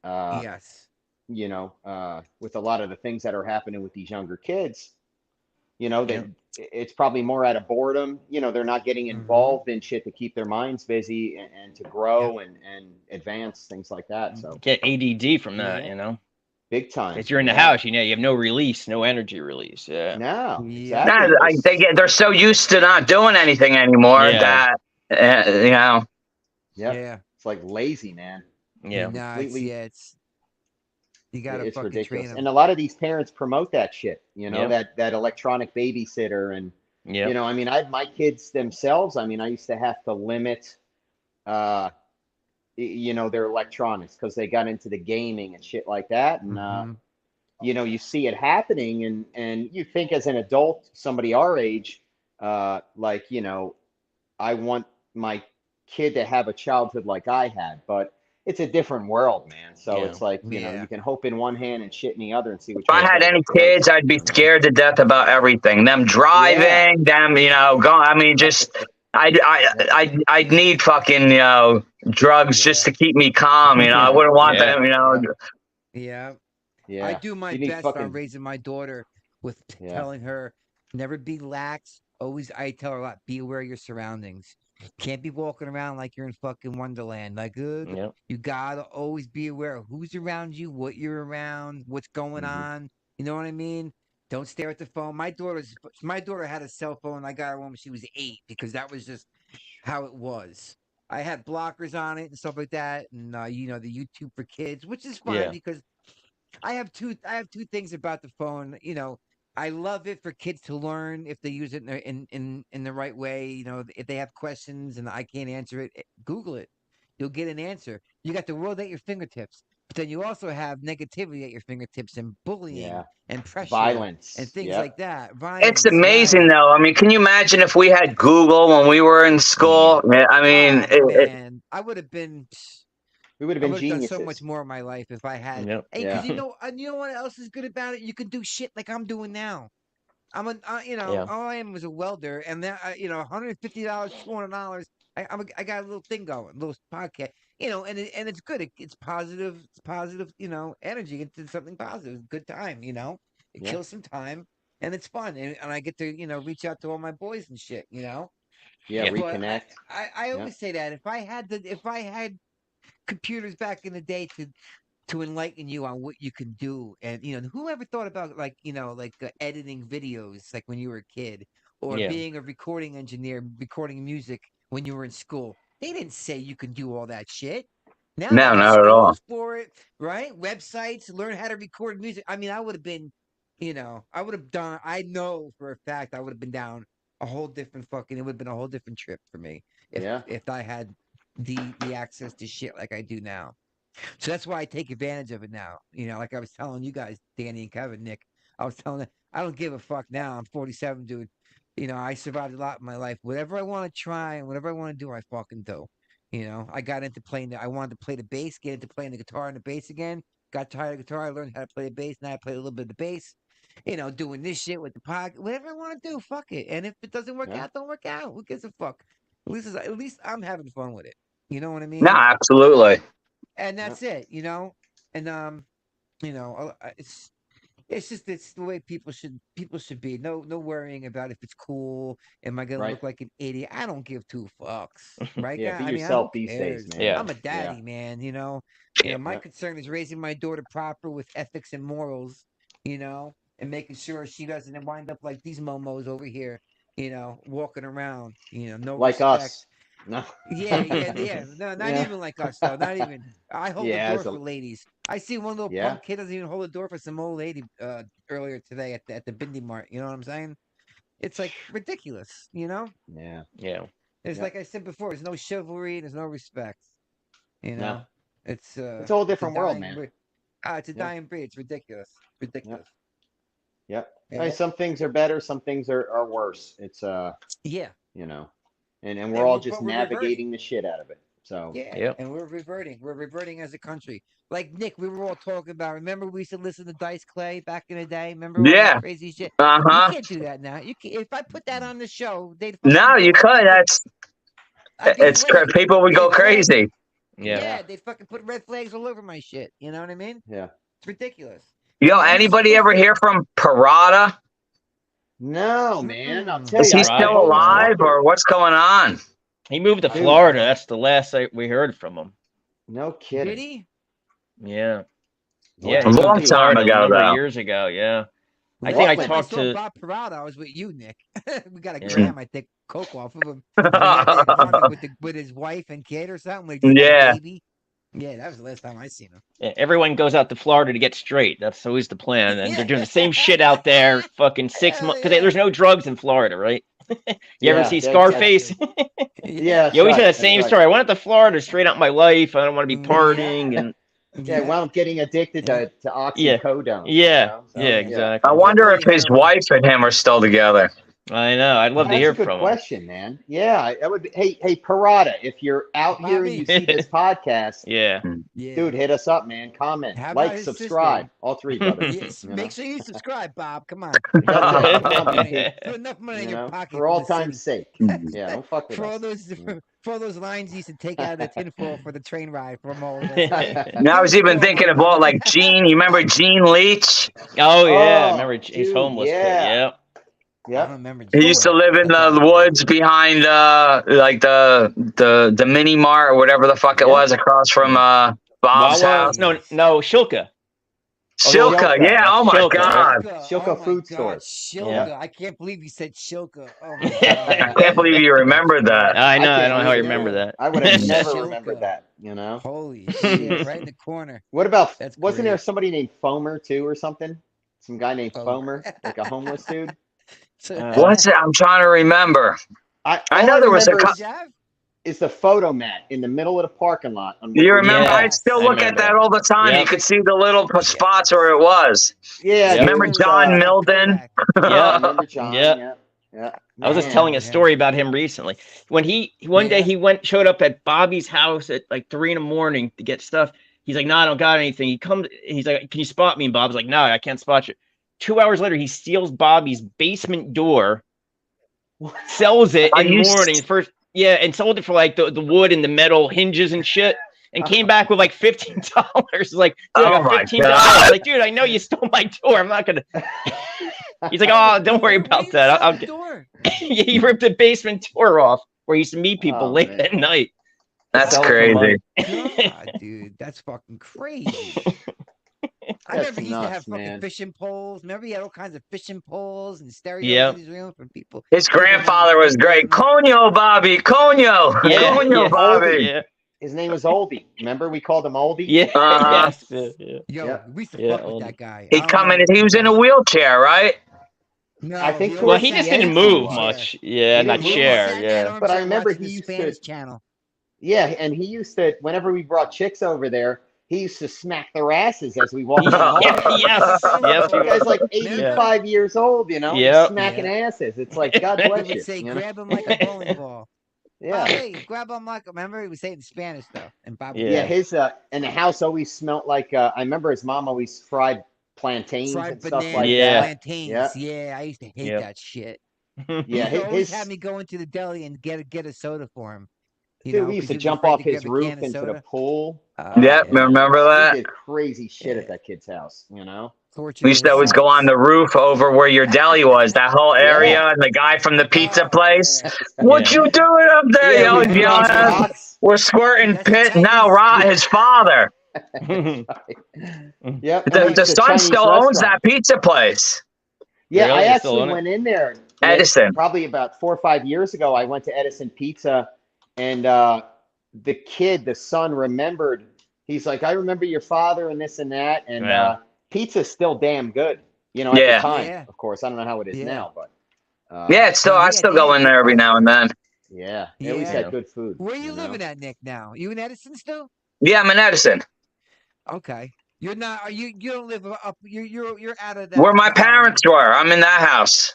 uh, Yes. with a lot of the things that are happening with these younger kids. That Yep. it's probably more out of boredom. They're not getting Mm-hmm. involved in shit to keep their minds busy and to Yep. grow and advance, things like that. So Get ADD from that, Yeah. big time. Because you're in the Yeah. house, you have no release, no energy release. Yeah. No, Yep. No, exactly. they're so used to not doing anything anymore Yeah. that you know. Yep. Yeah. It's like lazy, man. Yeah. No, Completely. it's you gotta It's fucking train ridiculous. them. And a lot of these parents promote that shit, Yep. that electronic babysitter. And, Yep. I mean, my kids themselves, I mean, I used to have to limit, uh, their electronics because they got into the gaming and shit like that. And, Mm-hmm. you see it happening and you think as an adult, somebody our age, like, I want my kid to have a childhood like I had, but it's a different world, man. So Yeah. it's like, Yeah. you can hope in one hand and shit in the other and see which If I one's had going to any go kids, first. I'd be scared to death about everything. Them Yeah. driving, them, going. I mean, just Yeah. I'd need fucking drugs just Yeah. to keep me calm. I wouldn't want Yeah. them. Yeah. Yeah. I Yeah. do my You need best on fucking, raising my daughter with yeah. telling her never be lax. Always, I tell her a lot. Be aware of your surroundings. Can't be walking around like you're in fucking Wonderland. Like, Yep. you gotta always be aware of who's around you, what you're around, what's going Hmm. on. You know what I mean? Don't stare at the phone. My daughter had a cell phone. I got her when she was 8 because that was just how it was. I had blockers on it and stuff like that, and the YouTube for kids, which is fine Yeah. because I have two things about the phone. I love it for kids to learn if they use it in the right way. If they have questions and I can't answer it, Google it. You'll get an answer. You got the world at your fingertips, but then you also have negativity at your fingertips and bullying Yeah. and pressure and Violence. things Yep. like that. It's Violence, amazing, right? though. I mean, can you imagine if we had Google when we were in school? I mean, Oh man, I would have been. We would have I been would have done so much geniuses. more in my life if I had. Yep. Hey, because Yeah. you know what else is good about it? You can do shit like I'm doing now. Yeah. All I am was a welder, and then $150, $200. I got a little thing going, a little podcast, and it's good. It's positive. It's positive. Energy into something positive. Good time. It Yeah. kills some time, and it's fun, and I get to reach out to all my boys and shit. Yeah. Yeah. But I, Reconnect. I Yeah. always say that if I had computers back in the day to enlighten you on what you can do. And who ever thought about editing videos like when you were a kid, or Yeah. being a recording engineer, recording music when you were in school? They didn't say you can do all that shit. Now they no, got not at all. schools for it, right? Websites, learn how to record music. I mean, I would have been, I would have done. I know for a fact I would have been down a whole different fucking. It would have been a whole different trip for me if Yeah. if I had the access to shit like I do now. So that's why I take advantage of it now. Like I was telling you guys, Danny and Kevin, Nick, I was telling them, I don't give a fuck now. I'm 47, dude. I survived a lot in my life. Whatever I want to try and whatever I want to do, I fucking do. I got into I wanted to play the bass, get into playing the guitar and the bass again. Got tired of guitar. I learned how to play the bass. Now I play a little bit of the bass. Doing this shit with the podcast. Whatever I want to do, fuck it. And if it doesn't work Yeah. out, don't work out. Who gives a fuck? At least I'm having fun with it. You know what I No, mean? absolutely. And Yeah. that's it. And it's the way people should be. No worrying about if it's cool. Am I gonna Right. look like an idiot? I don't give two fucks, right, Yeah. guy? Be I mean, who yourself these days, cares? man. Yeah. I'm a Yeah. daddy, man. My Yeah. concern is raising my daughter proper with ethics and morals. And making sure she doesn't wind up like these momos over here. Walking around. No Like respect. us. No. Yeah, yeah, yeah. No, not Yeah. even like us though. Not even. I hold the Yeah. door for ladies. I see one little Yeah. punk kid doesn't even hold the door for some old lady earlier today at the Bindi Mart. You know what I'm saying? it's like ridiculous, you know? Yeah. Yeah. It's like I said before, there's no chivalry, there's no respect. You No. know? It's a whole different world, man. breed. It's a dying breed. It's ridiculous. Ridiculous. Yep. Yeah. I mean, some things are better, some things are worse. It's yeah. You know. And we're all just navigating the shit out of it. So yeah, and we're reverting as a country. Like Nick, we were all talking about. Remember, we used to listen to Dice Clay back in the day. Remember all that crazy shit? You can't do that now. You can, if I put that on the show, they'd no, you could. It's people would go crazy. Yeah, they'd fucking put red flags all over my shit. You know what I mean? Yeah, it's ridiculous. Yo, anybody ever hear from Parada? No, man. I'll tell you. Is he still alive, or what's going on? He moved to Florida. That's the last we heard from him. No kidding. Did he? Yeah. Yeah, a long time ago, though. Years ago, yeah. I think I talked to Bob Parada. I was with you, Nick. We got a gram, I think, coke off of him with his wife and kid or something. Yeah. Baby. Yeah, that was the last time I seen him. Yeah, everyone goes out to Florida to get straight. That's always the plan. And they're doing the same shit out there fucking 6 months. Because there's no drugs in Florida, right? You ever see Scarface? Yeah. You always had the same story. I went out to Florida, straight out my life. I don't want to be partying. And well, I'm getting addicted to oxycodone. Yeah, exactly. I wonder if his wife and him are still together. I know. I'd love to hear from him. That's a good question, man. Yeah, that would be. Hey, Parada, if you're out here and you see this podcast, dude, hit us up, man. Comment, like, subscribe, all three, brother. Yes, make sure you subscribe, Bob. Come on. Put enough money in your pocket for all time's sake. Yeah, don't fuck with us. For all those lines you used to take out of the tinfoil for the train ride from all of us. Now I was even thinking of all like Gene. You remember Gene Leach? Oh yeah, I remember he's homeless. Yeah. Yeah, I don't remember. He used to live in the woods behind like the mini mart or whatever the fuck it was across from Bob's house. No, Shilka. Shilka, yeah. Oh my God. Shilka food store. Shilka. Yeah. I can't believe you said Shilka. Oh my God. I can't believe you remembered that. I know. I don't know how you remember that. I would have never remembered that. You know. Holy shit! Right in the corner. What about? Wasn't there somebody named Foamer too, or something? Some guy named Foamer, like a homeless dude. What's it? I'm trying to remember. I know there was a. Is the photo mat in the middle of the parking lot? You remember? I still look at that all the time. You could see the little spots where it was. Yeah. Remember John Milden? Yeah. Remember John? Yeah. I was just telling a story about him recently. When one day he showed up at Bobby's house at like 3 a.m. to get stuff. He's like, "No, I don't got anything." He's like, "Can you spot me?" And Bob's like, "No, I can't spot you." 2 hours later, he steals Bobby's basement door, sells it in the morning and sold it for like the wood and the metal hinges and shit, and came back with like $15. Like, dude, I got $15. Like, dude, I know you stole my door. I'm not gonna. He's like, "Oh, don't worry about that." He ripped the basement door off where he used to meet people late at night. That's crazy. God, dude, that's fucking crazy. I remember he used to have fucking fishing poles. Remember he had all kinds of fishing poles and stereos in his room for people. His grandfather was great. Conyo, Bobby. Conyo. Conyo, Bobby. Yeah. His name was Oldie. Remember we called him Oldie? Yeah. Yo, we used to fuck with that guy. He was in a wheelchair, right? No, I think. Well, he just didn't move much. Yeah, not share. Yeah. But I remember he used to. Channel. Yeah, and he used to. Whenever we brought chicks over there, he used to smack their asses as we walked along. Yes. The guy's like 85 years old, you know, smacking asses. It's like, God bless you. He'd say, grab him like a bowling ball. Yeah. Oh, hey, grab him like. Remember, he was saying in Spanish though, and Bob. Yeah, his and the house always smelled like. I remember his mom always fried plantains and stuff like that. Plantains. Yeah, I used to hate that shit. Yeah, he always had me go into the deli and get a soda for him. Dude, we used to jump off his roof into the pool. Remember that? We did crazy shit at that kid's house, you know? We used to always go on the roof over where your deli was, that whole area, and the guy from the pizza place. What you doing up there? Yelling, we're squirting pit now, his father. The son still owns that pizza place. Yeah, really? I actually went in there. Edison. Probably about 4 or 5 years ago, I went to Edison Pizza. And the son remembered, he's like, "I remember your father and this and that." And pizza's still damn good, you know, at the time. Of course, I don't know how it is now, but Yeah, it's still I still go in there every now and then. Yeah, at least had good food. Where are you living at, Nick? Now you in Edison still? Yeah, I'm in Edison. Okay, you're not. Are you? You don't live up. You're out of that. Where my parents were. I'm in that house.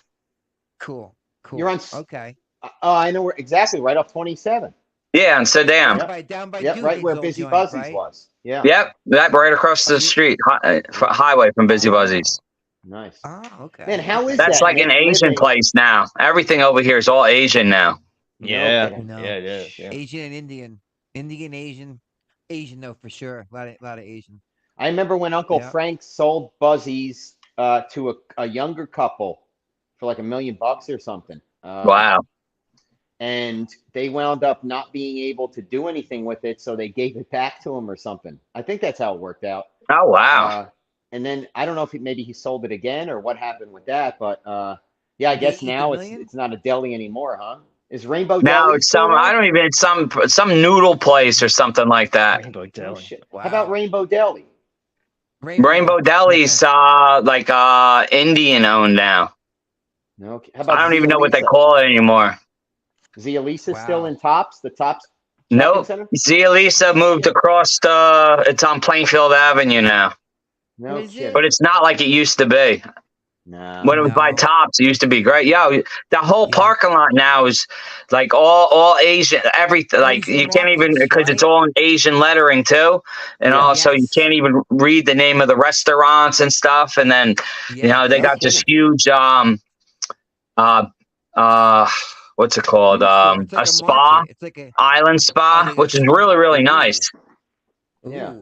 Cool. You're on. Okay. Oh, I know where exactly. Right off 27. Yeah, in Sedam. Down by yep, right where Busy Buzzies was. Yeah. Yep, that right across the street, highway from Busy Buzzies. Nice. Oh, okay. Man, how is That's that? like an Asian place now. Everything over here is all Asian now. Yeah, No. yeah, it is. Yeah. Asian and Indian, Asian though for sure. A lot of Asian. I remember when Uncle Frank sold Buzzies to a younger couple for like $1 million or something. Wow. And they wound up not being able to do anything with it, so they gave it back to him or something. I think that's how it worked out. Oh, wow. And then I don't know if maybe he sold it again or what happened with that, but yeah, I guess now it's not a deli anymore, huh? Is Rainbow now Deli it's some I don't even some noodle place or something like that. Rainbow Deli. Wow. How about Rainbow Deli? Rainbow Deli's like Indian owned now. Okay. How about I don't even know what they call it anymore. Zia Lisa still in Tops? The Tops? Nope. Zia Lisa moved across it's on Plainfield Avenue now. No kidding. But it's not like it used to be. No. When it was by Tops, it used to be great. Yeah, the whole parking lot now is like all Asian. Everything like you can't even because it's all in Asian lettering too, and also you can't even read the name of the restaurants and stuff. And then you know they got this huge what's it called? Like a spa, it's like island spa, which is really nice. Yeah.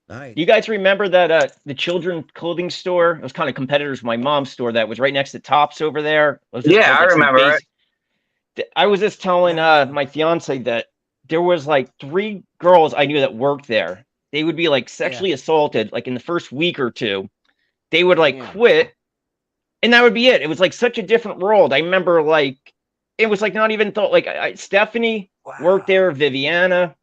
Nice. You guys remember that the children's clothing store? It was kind of competitors with my mom's store that was right next to Tops over there. Yeah, I remember it. I was just telling my fiance that there was like 3 girls I knew that worked there. They would be like sexually assaulted like in the first week or 2. They would like quit, and that would be it. It was like such a different world. I remember like it was like not even thought like Stephanie worked there, Viviana.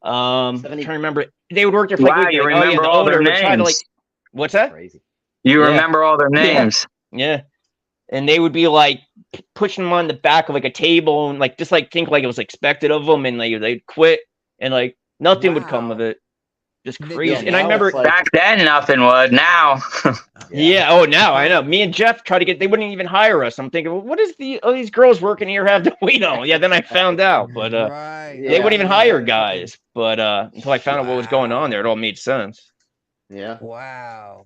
I'm trying to remember. They would work there for like you remember all their names. What's that? Crazy. You remember all their names. Yeah. And they would be like pushing them on the back of like a table and like just like think like it was expected of them, and like they'd quit and like nothing would come of it. Just crazy. Yeah, and I remember back then nothing would. Now oh, now I know. Me and Jeff tried to get, they wouldn't even hire us. I'm thinking, well, what does these girls working here have to wait on? Yeah, then I found out, but they wouldn't even hire guys. But until I found out what was going on there, it all made sense. Yeah. Wow.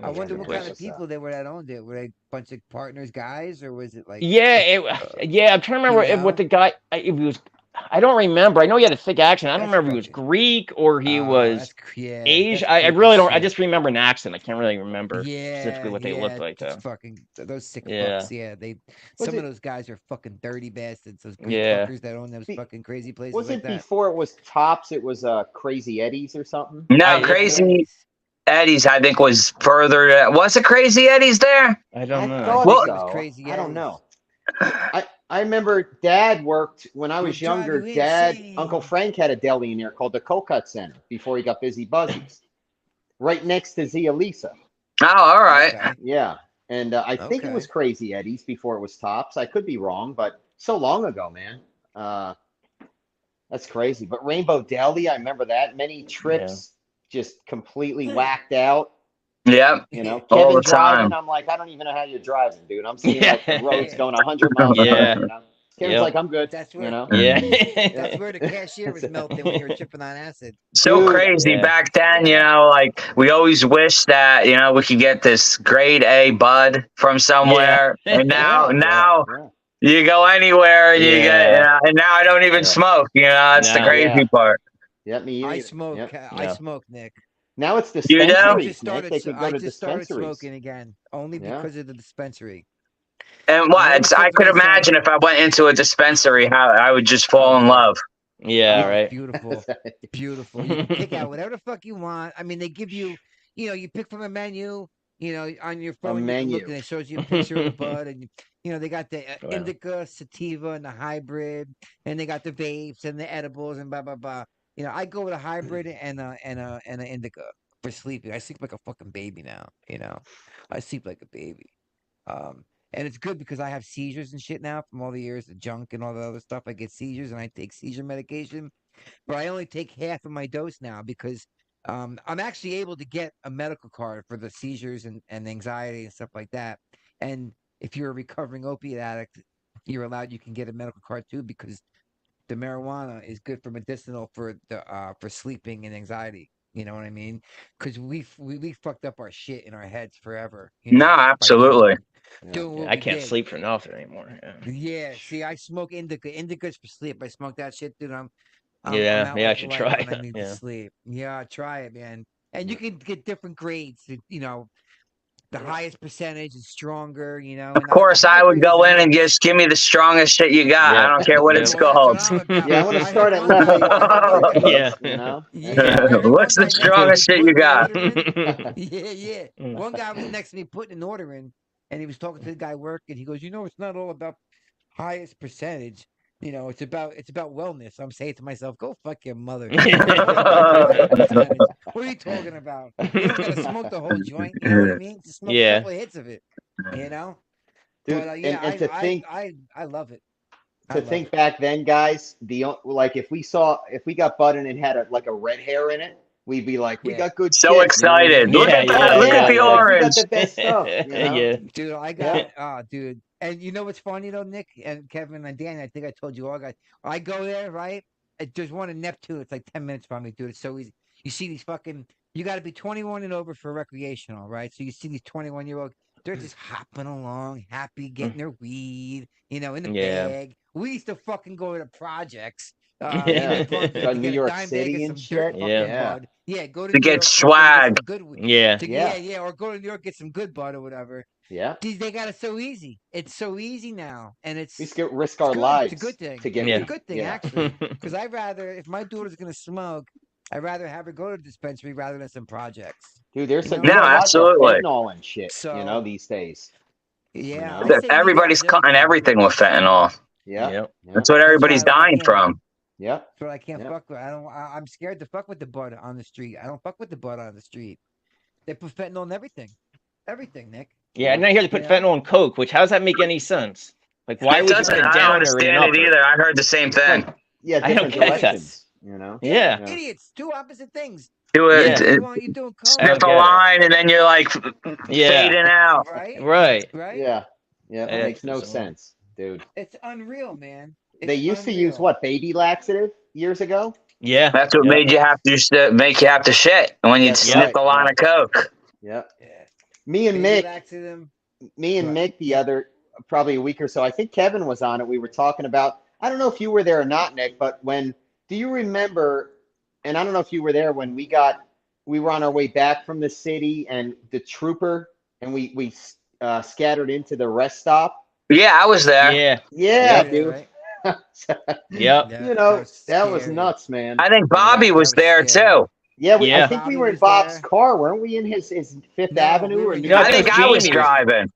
I wonder what kind of people they were that owned it. Were they a bunch of partners, guys, or was it like? Yeah, I'm trying to remember what the guy. It was. I don't remember. I know he had a thick accent. I don't remember if he was Greek or he was Asian. I really don't. I just remember an accent. I can't really remember specifically what they looked like. Though. Fucking those sick fucks. Yeah, some of those guys are fucking dirty bastards. Those Greek fuckers that own those fucking crazy places. Was like it before it was Tops? It was Crazy Eddie's or something. No, Crazy Eddie's. I think was further. Was it Crazy Eddie's there? I don't know. It was Crazy Eddie's. I don't know. I remember Dad worked when I was younger. Uncle Frank had a deli in there called the Colcut Center before he got Busy Buzzies, right next to Zia Lisa. Oh, all right. Okay. Yeah, and I think it was Crazy Eddie's before it was Tops. I could be wrong, but so long ago, man. That's crazy. But Rainbow Deli, I remember that. Many trips just completely whacked out. Yeah, you know, all the driving, time. I'm like, I don't even know how you're driving, dude. I'm seeing like the roads going 100 miles an hour. You know? Kevin's like, I'm good. That's where, you know? That's where the cashier was melting when you were tripping on acid. So crazy back then, you know, like we always wish that, you know, we could get this grade A bud from somewhere. And now you go anywhere and you get, and now I don't even smoke, you know, that's the crazy part. Yeah, me either. I smoke, I smoke, Nick. Now it's dispensaries. I just started smoking again, only because of the dispensary. And I could imagine if I went into a dispensary, how I would just fall in love. Yeah, right. Beautiful. Beautiful. You can pick out whatever the fuck you want. I mean, they give you, you know, you pick from a menu, you know, on your phone, you can look and it shows you a picture of the bud. And, you know, they got the indica, sativa, and the hybrid, and they got the vapes and the edibles and blah, blah, blah. You know, I go with a hybrid and an indica for sleeping. I sleep like a fucking baby now, you know. I sleep like a baby. And it's good because I have seizures and shit now from all the years of junk and all the other stuff. I get seizures and I take seizure medication, but I only take half of my dose now because I'm actually able to get a medical card for the seizures and anxiety and stuff like that. And if you're a recovering opiate addict, you can get a medical card too because the marijuana is good for medicinal for sleeping and anxiety. You know what I mean? Because we fucked up our shit in our heads forever. No, By absolutely. doing what I we can't did. sleep for nothing anymore. Yeah. See, I smoke indica. Indica's for sleep. I smoke that shit, dude. I'm Yeah, out I like should light try when I it. need to Yeah. sleep. Yeah, try it, man. And you can get different grades. The highest percentage is stronger. Of And the course, I would hybrid is go in and amazing. just give me the strongest shit you got. I Yep. don't care what it's Well, that's what called. I'm about. Yeah, I want to I start had at one level guy. I one had on one both guy. of those. Yeah. You know, Yeah, I had one What's the guy next to me strongest shit you putting an got? order in. yeah. Yeah. One guy was next to me putting an order in, and he was talking to the guy working. He goes, it's not all about highest percentage. It's about wellness. I'm saying to myself, go fuck your mother. It's not about the highest percentage. What are you talking about? You don't gotta smoke the whole joint. You know what I mean? Just smoke a Yeah. couple of hits of it. You know. Dude, But and to think I love it. to think back then, guys, like if we got button and had a red hair in it, we'd be like, we got good So shit. You know what I excited. mean? Look Yeah, at that. yeah, Look at the like we got orange. the best stuff. You know? Yeah. Dude, I got dude. And you know what's funny though, Nick and Kevin and Danny? I think I told you all guys. I go there, right? There's one in Neptune. It's like 10 minutes from me, dude. It's so easy. You see these fucking. You got to be 21 and over for recreational, right? So you see these 21-year-old. They're just hopping along, happy, getting their weed, in the Yeah. bag. We used to fucking go to the projects. Yeah. Brunswick Go to to New get a York dime bag City of and some shit. dirt Yeah. fucking bud. Yeah, go to To New get York swag. get some good weed. Yeah. Yeah, or go to New York get some good bud or whatever. Yeah. They got it so easy. It's so easy now, and We it's used to risk it's our good. lives It's a good thing. to get It's a weed. good thing Yeah. actually, because I'd rather if my daughter's gonna smoke, I'd rather have her go to the dispensary rather than some projects. Dude, there's You a know? No, lot of absolutely. fentanyl and shit, So these days. yeah, You I know? say Everybody's legalize cutting everything. everything with fentanyl. Yeah. Yep. Yeah. That's what That's everybody's why I dying can't. from. Yeah. That's what I can't Yeah. fuck with. I'm scared to fuck with the bud on the street. I don't fuck with the bud on the street. They put fentanyl in everything. Everything, Nick. Yeah, and now here they put You know? fentanyl in Coke, which how does that make any sense? Like, why It would you doesn't. put a I don't downer in an understand it upper? either. I heard the same thing. Yeah, I don't different get that. directions. You know? Yeah. Yeah. Idiots. Two opposite things. Do it. Yeah. You're doing coke. I Sniff don't a get it. line, and then you're like Yeah. fading out. Right? Right. Right? Yeah. Yeah. It Yeah, makes no so- sense, dude. It's unreal, man. They used to use what, baby laxative years ago? Yeah. That's what Yep. made you have to make you have to shit when you That's sniff right, a line yeah. of coke. Yep. Yeah. Me and Baby Mick, laxative. Mick, the other probably a week or so, I think Kevin was on it. We were talking about, I don't know if you were there or not, Nick, but do you remember, and I don't know if you were there when we were on our way back from the city and the trooper, and we scattered into the rest stop. Yeah, I was there. Yeah. Yeah, Yep. dude. Right? Yep. You know, that was scary. nuts, man. I think Bobby that was was there scary. too. Yeah, Yeah. I think we Bobby were in was Bob's there. car, weren't we? In his Fifth No, Avenue we or were New in- No, I York? think Jamie I was was- driving.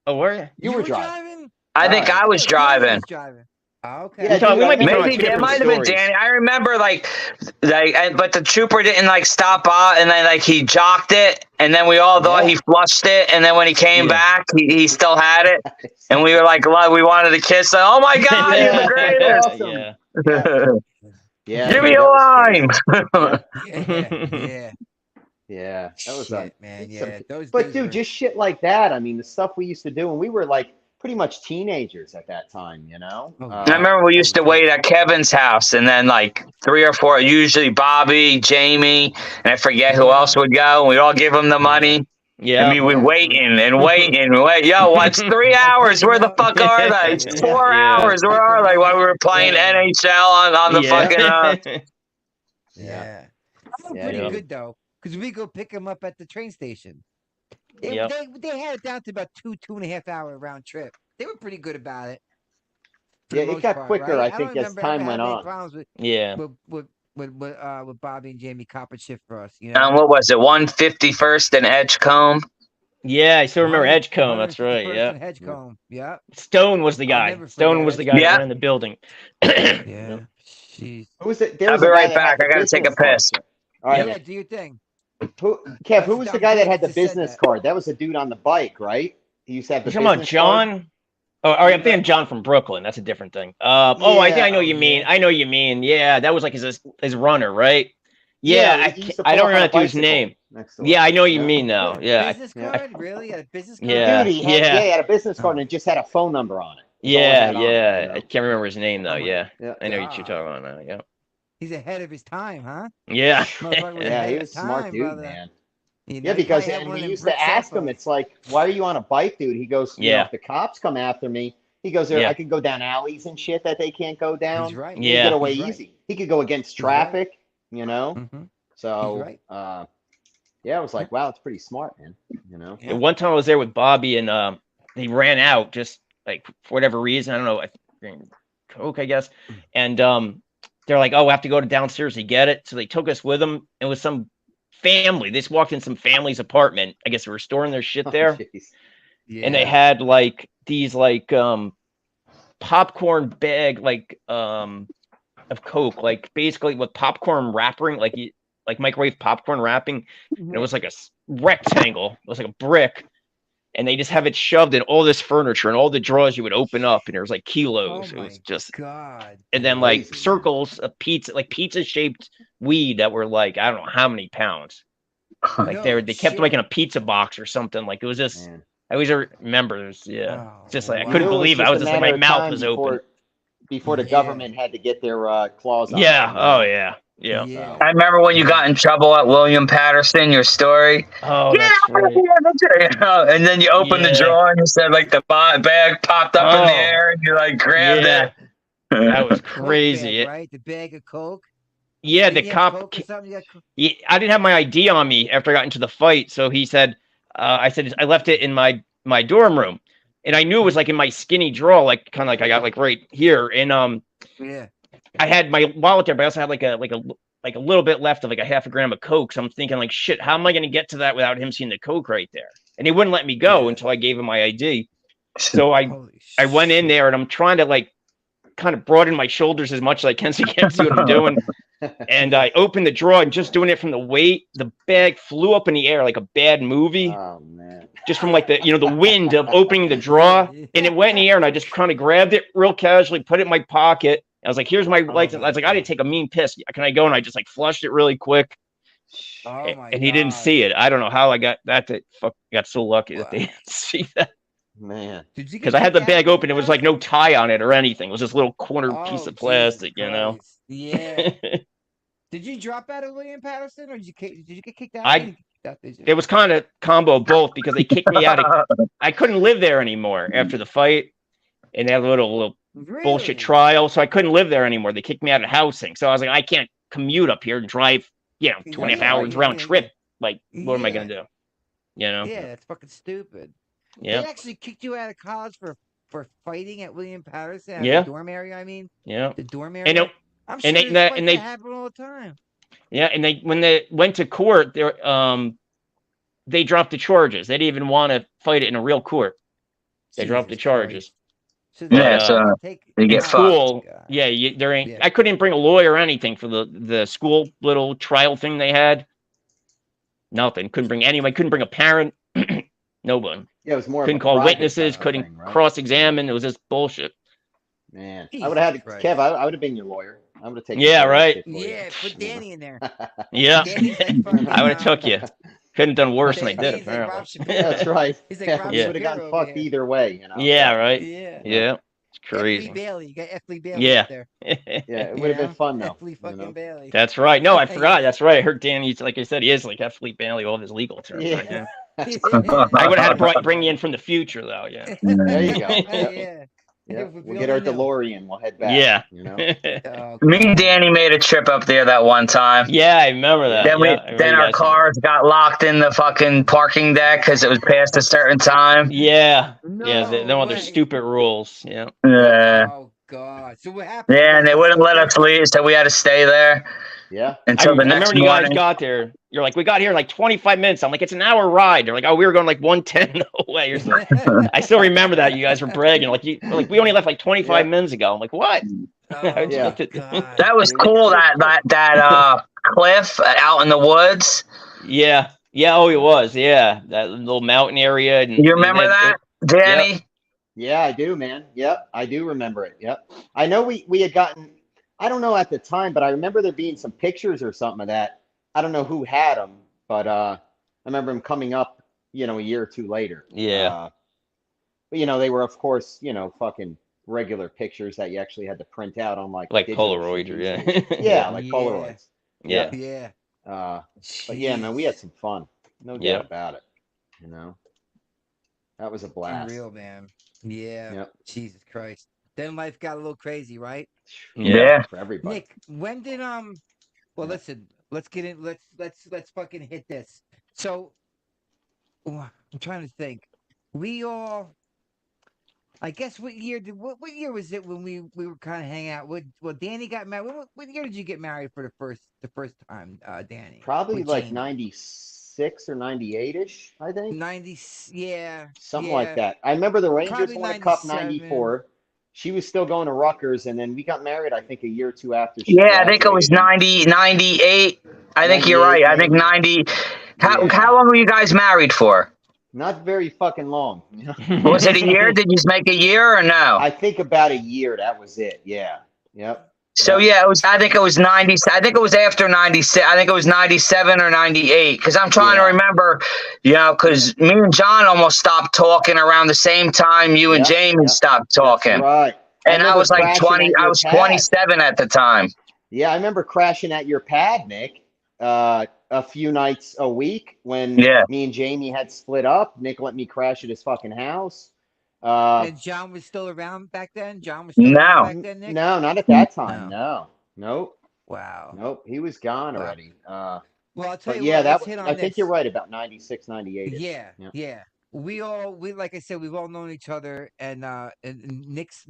Oh, were you? You were driving. I think Alright. I was driving. Oh, okay. Yeah, dude, we I might be remember talking Maybe two it different might have been stories. Danny. I remember but the trooper didn't stop out, and then he jocked it, and then we all thought Yeah. he flushed it, and then when he came Yeah. back, he still had it, and we were we wanted to kiss. Oh my God, Yeah. you're the greatest! Awesome. Yeah. Yeah, Give dude, me a that was line. Yeah. Yeah, that was Shit, man. Yeah, those. But days dude, were- just shit like that. I mean, the stuff we used to do, and we were pretty much teenagers at that time, you know. Oh, I remember we used to wait at Kevin's house, and then 3 or 4, usually Bobby, Jamie, and I forget who else would go. And we'd all give him the money. Yeah. And we would Yeah. waiting and waiting and wait. Yo, it's 3 hours. Where the fuck are they? It's 4 Yeah. hours. Where are they? While we were playing Yeah. NHL on the fucking. Yeah. They were Yeah, pretty yeah. good though, because we go pick them up at the train station. Yep. They had it down to about 2.5 hour round trip. They were pretty good about it. for Yeah, the it most got part, quicker, right? I think, don't as remember time ever went having any on. problems Yeah. with Bobby and Jamie copping shit for us. You know, And what was it? 151st and Edgecombe. Yeah, I still remember 100 Edgecombe. That's right. 151st Yeah. and Edgecombe. Yeah. Stone was the I'll guy. never Stone forget was it. the guy Yeah. that ran the building. Yeah. Jeez. Who was it? There I'll was be a guy right that back. had I the gotta take a business card. piss. All right, Yeah, do your thing. Kev, That's who was the Don guy that Davis had the just said business that. card? That was a dude on the bike, right? He used to have the talking about John? Oh, I'm thinking John from Brooklyn. That's a different thing. I think I know what you mean. I know what you mean. Yeah, that was like his runner, right? Yeah, I don't remember that dude's name. Yeah, I know what you mean now. Yeah. Business card? Really? A business card? Yeah. Dude, he had a business card and it just had a phone number on it. Yeah. I can't remember his name though. Yeah. I know what you're talking about now. Yeah. He's ahead of his time, huh? Yeah. Yeah, he was a smart dude, brother. man. You know, Yeah, because we used to ask him, it's like, why are you on a bike, dude? He goes, you know, if the cops come after me, he goes, I could go down alleys and shit that they can't go down. He's right. He could get away easy. He could go against traffic, you know? Mm-hmm. So, yeah, I was like, wow, it's pretty smart, man. You know? And one time I was there with Bobby and he ran out just like for whatever reason. I don't know. I think Coke, I guess. And they're like, oh, we have to go to downstairs to get it. So they took us with them. It was some family. They just walked in some family's apartment. I guess they were storing their shit there. And they had like these like popcorn bag like of Coke, like basically with popcorn wrapping, like microwave popcorn wrapping. And it was like a rectangle. It was like a brick. And they just have it shoved in all this furniture and all the drawers you would open up, and there was like kilos. It was just God. And then like circles of pizza, like pizza shaped weed that were like I don't know how many pounds. Like they kept like in a pizza box or something. Like it was just I always remember it was just like I couldn't believe it. I was just like my mouth was open. Before the government had to get their claws on. Yeah. Oh yeah. I remember when you got in trouble at William Patterson, your story. Oh, that's right. And then you opened the drawer and you said like the bag popped up in the air and you like grabbed it. That was crazy. Bag, right? The bag of Coke. Yeah, the cop. I didn't have my ID on me after I got into the fight, so he said, I left it in my dorm room, and I knew it was like in my skinny drawer, like kind of like I got like right here, and I had my wallet there, but I also had like a little bit left of like a half a gram of Coke. So I'm thinking like, shit, how am I going to get to that without him seeing the Coke right there? And he wouldn't let me go until I gave him my ID. So I went in there and I'm trying to like kind of broaden my shoulders as much as I can so you can't see what I'm doing. And I opened the drawer and just doing it from the weight, the bag flew up in the air like a bad movie. Oh man. Just from like the wind of opening the drawer, and it went in the air and I just kind of grabbed it real casually, put it in my pocket. I was like, here's my license. I was like, I didn't take a mean piss. Can I go? And I just like flushed it really quick. And he didn't see it. I don't know how I got that. Got so lucky that they didn't see that. Man. Because I had the bag open. It was like no tie on it or anything. It was this little corner piece of plastic, Yeah. Did you drop out of William Patterson or did you get kicked out? It was kind of combo both because they kicked me out. I couldn't live there anymore after the fight. And they had a little bullshit trial, so I couldn't live there anymore. They kicked me out of housing, so I was like, I can't commute up here and drive, 2.5 hours round trip. Like, what am I gonna do? Yeah, that's fucking stupid. Yeah, they actually kicked you out of college for fighting at William Patterson. The dorm area. I mean, the dorm area. I'm sure they happen all the time. Yeah, and when they went to court, they dropped the charges. They didn't even want to fight it in a real court. They dropped the charges. So they get school. Fucked. Yeah, there ain't. Yeah. I couldn't bring a lawyer or anything for the school little trial thing they had. Nothing. Couldn't bring anyone. Couldn't bring a parent. No one. Yeah, it was more. Couldn't call witnesses. Couldn't cross-examine. It was just bullshit. Man, I would have had Kev. I would have been your lawyer. I would have taken. Yeah, right. Yeah, put Danny in there. Yeah, I would have took you. Couldn't have done worse than I did. Apparently. That's right. He's like, you would have gotten fucked either way. Yeah, right. Yeah. It's crazy. Bailey. You got F. Lee Bailey up there. Yeah, it would have been fun though. F. Lee fucking Bailey. That's right. No, I forgot. That's right. I heard Danny. Like I said, he is like F. Lee Bailey, all of his legal terms. Yeah. I would have had to bring you in from the future, though. Yeah. There you go. Yeah. Yeah, we'll get our DeLorean. We'll head back. Yeah. Me and Danny made a trip up there that one time. Yeah, I remember that. Then our cars got locked in the fucking parking deck because it was past a certain time. Yeah. They want their stupid rules. Yeah. Oh God. So what happened? Yeah, and they wouldn't let us leave, so we had to stay there. Yeah. Until the next morning. I remember you guys got there. You're like, we got here in like 25 minutes. I'm like, it's an hour ride. They're like, oh, we were going like 110 away or something. I still remember that. You guys were bragging. Like, we only left like 25 minutes ago. I'm like, what? That was cool. That cliff out in the woods. Yeah. Yeah. Oh, it was. Yeah. That little mountain area. And, you remember that? Danny? Yep. Yeah, I do, man. Yep, I do remember it. Yep. I know we had gotten, I don't know at the time, but I remember there being some pictures or something of that. I don't know who had them, but I remember them coming up, a year or two later. Yeah. But they were of course, fucking regular pictures that you actually had to print out on like digital Polaroids or CDs. yeah. Yeah, like Polaroids. Yeah. Yeah. But yeah, man, we had some fun. No doubt Yep. about it. That was a blast. Unreal, man. Yeah. Yep. Jesus Christ. Then life got a little crazy, right? Yeah. For everybody. Nick, when did well, listen, let's get in. Let's fucking hit this. So, I'm trying to think. We all, I guess, what year was it when we were kind of hanging out? Well, Danny got married. What year did you get married for the first time, Danny? Probably With like Jamie? 96 or 98-ish, I think. 90, yeah. Something like that. I remember the Rangers Probably won a cup 94. She was still going to Rutgers, and then we got married, I think, a year or two after she Yeah, I think it was graduated. 98. I think you're right. I think 90. How long were you guys married for? Not very fucking long. Was it a year? Did you make a year or no? I think about a year. That was it. Yeah. Yep. So yeah, it was. I think it was 90. I think it was after 96. I think it was 97 or 98. Because I'm trying to remember, because me and John almost stopped talking around the same time you and Jamie stopped talking. That's right. And I was like 20. I was 27 at the time. Yeah, I remember crashing at your pad, Nick. A few nights a week when me and Jamie had split up. Nick let me crash at his fucking house. And John was still around back then? John was still around back then, Nick? No, not at that time. No. Nope. Wow. Nope. He was gone already. Well, I'll tell you yeah, what, let's hit on I think you're right about 96, 98. Yeah. We like I said, we've all known each other, and Nick's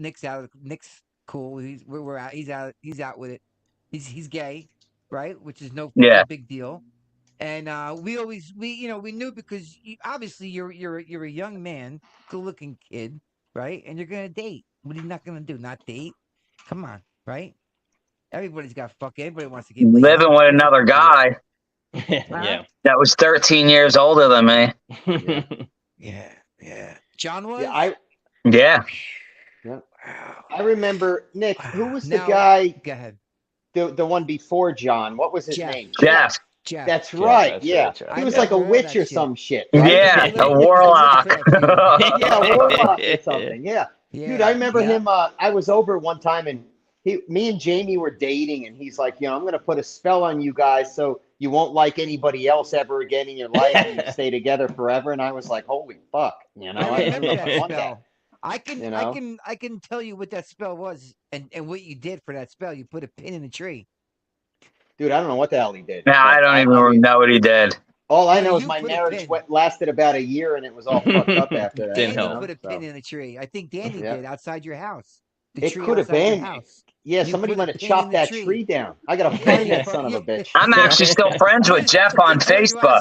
cool. We're out. He's out with it. He's gay, right? Which is no big deal. And we knew because obviously you're a young man, good-looking kid, right? And you're gonna date. What are you not gonna do? Not date? Come on, right? Everybody's got fucking. Everybody wants to get laid. Living with another guy. Yeah. That was 13 years older than me. Yeah. John was. Yeah. I remember Nick. Who was the guy? Go ahead. The one before John. What was his name? Jeff. That's right. He was like a witch or some shit. Right? Yeah, a warlock. A warlock or something. Yeah. Dude, I remember him. I was over one time, and me and Jamie were dating, and he's like, I'm gonna put a spell on you guys so you won't like anybody else ever again in your life, and you stay together forever. And I was like, holy fuck, I remember that spell. I can tell you what that spell was and what you did for that spell. You put a pin in a tree. Dude, I don't know what the hell he did. No, I don't even know what he did. All I know is my marriage lasted about a year, and it was all fucked up after that. Danny put a pin in a tree. I think Danny did outside your house. It could have been. Yeah, somebody might have chopped that tree down. I gotta find that son of a bitch. I'm actually still friends with Jeff on Facebook.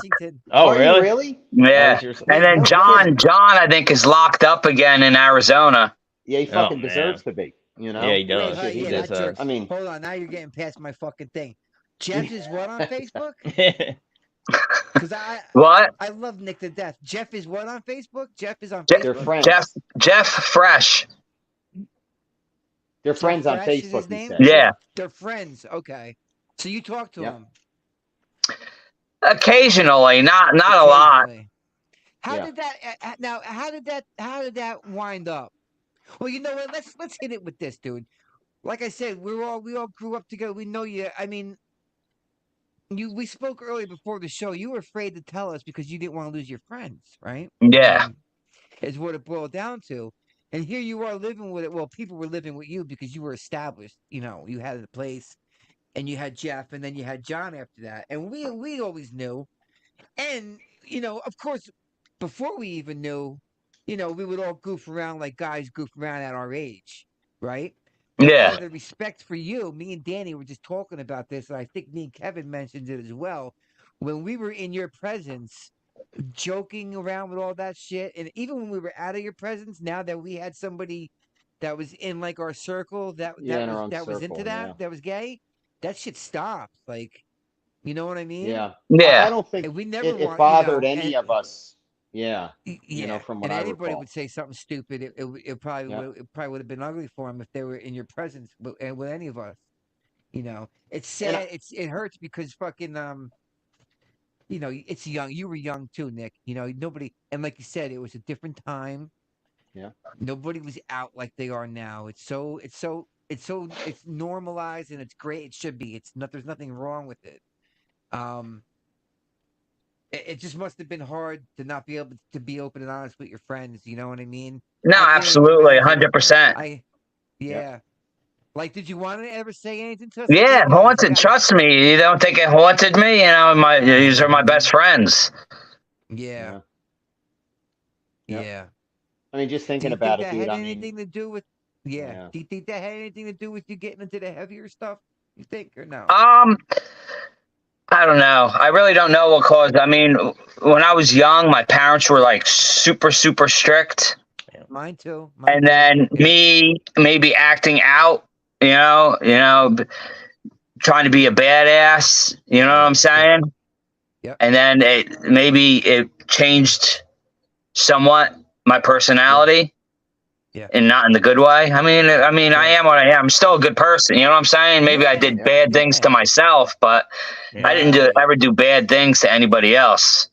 Oh, really? Yeah. And then John, I think, is locked up again in Arizona. Yeah, he fucking deserves to be. Yeah, he does. He does. I mean, hold on. Now you're getting past my fucking thing. Jeff is what on Facebook? Because I love Nick to death. Jeff is what on Facebook? Jeff is on Facebook. They're friends. Jeff Fresh. They're friends on Facebook. He said. Yeah. They're friends. Okay. So you talk to him. Occasionally, not a lot. How did that wind up? Well, you know what? Let's hit it with this, dude. Like I said, we all grew up together. We know you. I mean, we spoke earlier before the show. You were afraid to tell us because you didn't want to lose your friends, right? Yeah. Is what it boiled down to. And here you are living with it. Well, people were living with you because you were established. You had a place, and you had Jeff, and then you had John after that. And we always knew. And, of course, before we even knew, we would all goof around like guys goof around at our age, right? Yeah. Out of respect for you, me and Danny were just talking about this, and I think me and Kevin mentioned it as well. When we were in your presence, joking around with all that shit, and even when we were out of your presence, now that we had somebody that was in like our circle that was into that, that was gay, that shit stopped. Like, you know what I mean? Yeah. Yeah. I don't think we never it bothered any of us Yeah. Yeah, From what and I anybody recall. would say something stupid. It probably would have been ugly for him if they were in your presence with any of us. It's sad. It hurts because fucking it's young. You were young too, Nick. Nobody, and like you said, it was a different time. Yeah. Nobody was out like they are now. It's normalized and it's great. It should be. There's nothing wrong with it. It just must have been hard to not be able to be open and honest with your friends. You know what I mean? No, I can't even absolutely, imagine. 100%. Yeah. Like, did you want to ever say anything to us? Like, Yeah, hey, guys, haunted. Trust me, you don't think it haunted me? These are my best friends. Yeah. Yeah. I mean, just Do thinking you about think it, that dude. had anything to do with? Yeah. Do you think that had anything to do with you getting into the heavier stuff? You think or no? I don't know. I really don't know what caused. I mean, when I was young, my parents were like super, super strict. Mine too. And then me maybe acting out, trying to be a badass. You know what I'm saying? Yep. And then it changed somewhat my personality. Yeah. And not in the good way. I mean, I am what I am. I'm still a good person. You know what I'm saying? Maybe I did bad things to myself, but I didn't ever do bad things to anybody else.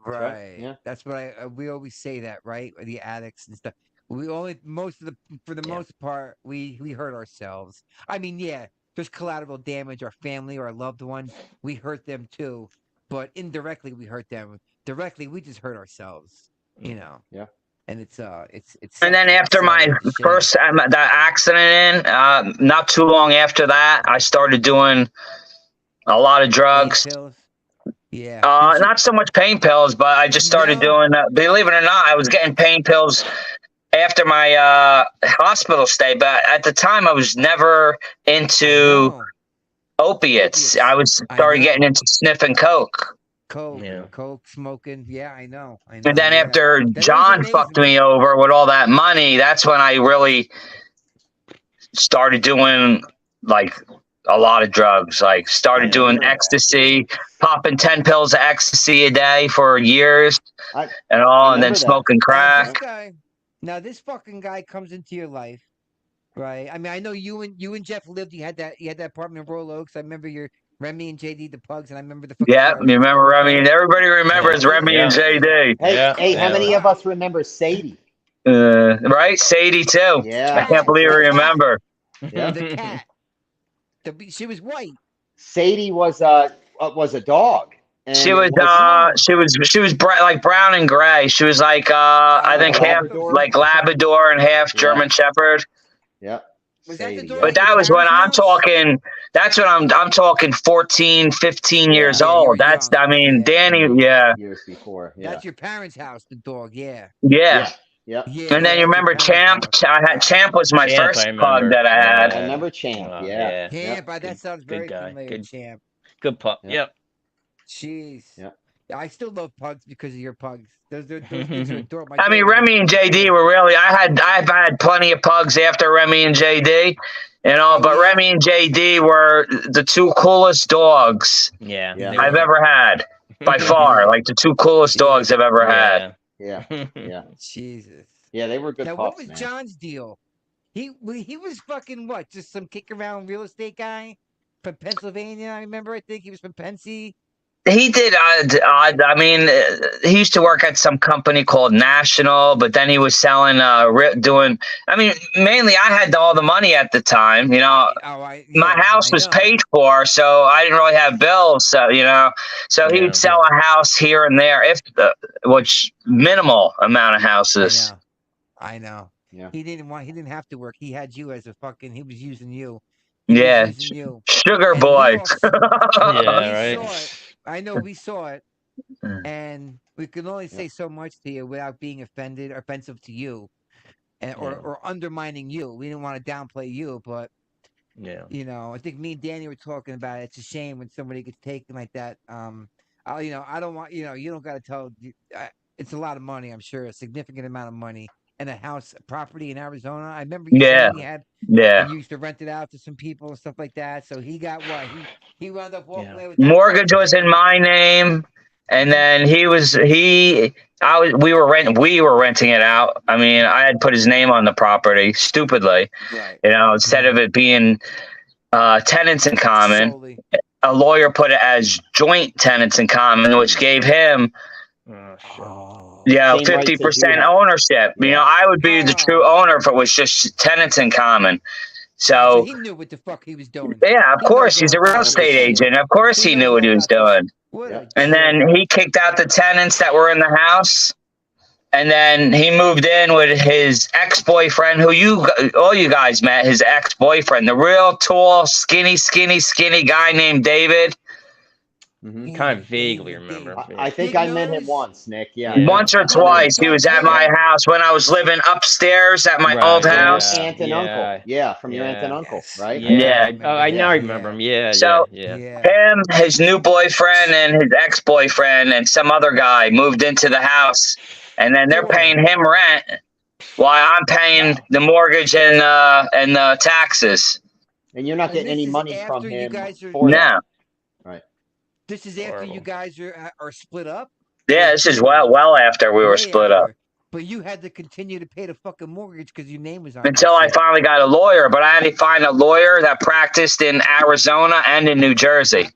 Right. Yeah. That's what we always say that, right? The addicts and stuff. For the most part, we hurt ourselves. I mean, yeah, there's collateral damage. Our family or our loved ones, we hurt them too. But indirectly, we hurt them. Directly, we just hurt ourselves. Yeah. And it's and then after my first that accident not too long after that, I started doing a lot of drugs. Yeah. Not so much pain pills, but I just started doing, believe it or not, I was getting pain pills after my hospital stay. But at the time, I was never into opiates. I started getting into sniffing coke. Coke, smoking. Yeah, I know. And then after John fucked me over with all that money, that's when I really started doing like a lot of drugs. Like started doing ecstasy, popping 10 pills of ecstasy a day for years, and then smoking crack. Now this fucking guy comes into your life, right? I mean, I know you and Jeff lived. You had that apartment in Royal Oaks. I remember Remy and JD, the Pugs, and I remember the fucking. Yeah, you remember Remy? Everybody remembers Remy and JD. Hey, how many of us remember Sadie? Right, Sadie too. Yeah, I can't believe you remember. Yeah, the cat. She was white. Sadie was a dog. She was like brown and gray. She was like I think half like Labrador and half German Shepherd. Yep. But that was when I'm talking. That's when I'm talking 14, 15 years old. That's young. I mean, Danny. Yeah. Years before. Yeah. That's your parents' house, the dog. Yeah. Yeah. Yeah. And then you remember Champ? Champ was my first pug that I had. I remember Champ. Yeah. Champ. That sounds very familiar. Champ. Good pug. Yep. Jeez. Yeah. I still love pugs because of your pugs. Those things are adorable. I mean, Remy and JD were really. I've had plenty of pugs after Remy and JD, but Remy and JD were the two coolest dogs I've ever had by far. Like the two coolest dogs I've ever had. Yeah. Jesus. Yeah, they were good. Now, what was John's deal? He was fucking what? Just some kick around real estate guy from Pennsylvania. I remember. I think he was from Pennsy. He did. I mean, he used to work at some company called National, but then he was selling, doing. I mean, mainly I had all the money at the time. My house was paid for, so I didn't really have bills. So so he would sell a house here and there, which minimal amount of houses. I know. Yeah. He didn't have to work. He had you as a fucking. He was using you. Sugar boy. Right. I know we saw it, and we can only say so much to you without being offensive to you, or undermining you. We didn't want to downplay you, but I think me and Danny were talking about it. It's a shame when somebody gets taken like that. I don't want you don't got to tell. It's a lot of money. I'm sure a significant amount of money. And a house, property in Arizona. I remember you saying he had. Yeah. He used to rent it out to some people and stuff like that. So he got what? He wound up walking away with. Mortgage was in my name, And then we were renting it out. I mean, I had put his name on the property stupidly, instead of it being tenants in common. Solely. A lawyer put it as joint tenants in common, which gave him 50% ownership. Yeah. I would be the true owner if it was just tenants in common. So he knew what the fuck he was doing. Yeah, of course. He's a real estate agent. Of course he knew what he was doing. And then he kicked out the tenants that were in the house. And then he moved in with his ex-boyfriend, who all you guys met, his ex-boyfriend, the real tall, skinny guy named David. Mm-hmm. Kind of vaguely remember. I think I met him once, Nick. Yeah. Once or twice. He was at my house when I was living upstairs at my old house. Aunt and uncle. Yeah, from your aunt and uncle, right? Yeah. I now remember him. Yeah. So him, his new boyfriend, and his ex-boyfriend, and some other guy moved into the house, and then they're paying him rent while I'm paying the mortgage and the taxes. And you're not getting any money from him. No. This is after you guys are split up? Yeah, this is well after we were split up. But you had to continue to pay the fucking mortgage because your name was on until I finally got a lawyer. But I had to find a lawyer that practiced in Arizona and in New Jersey.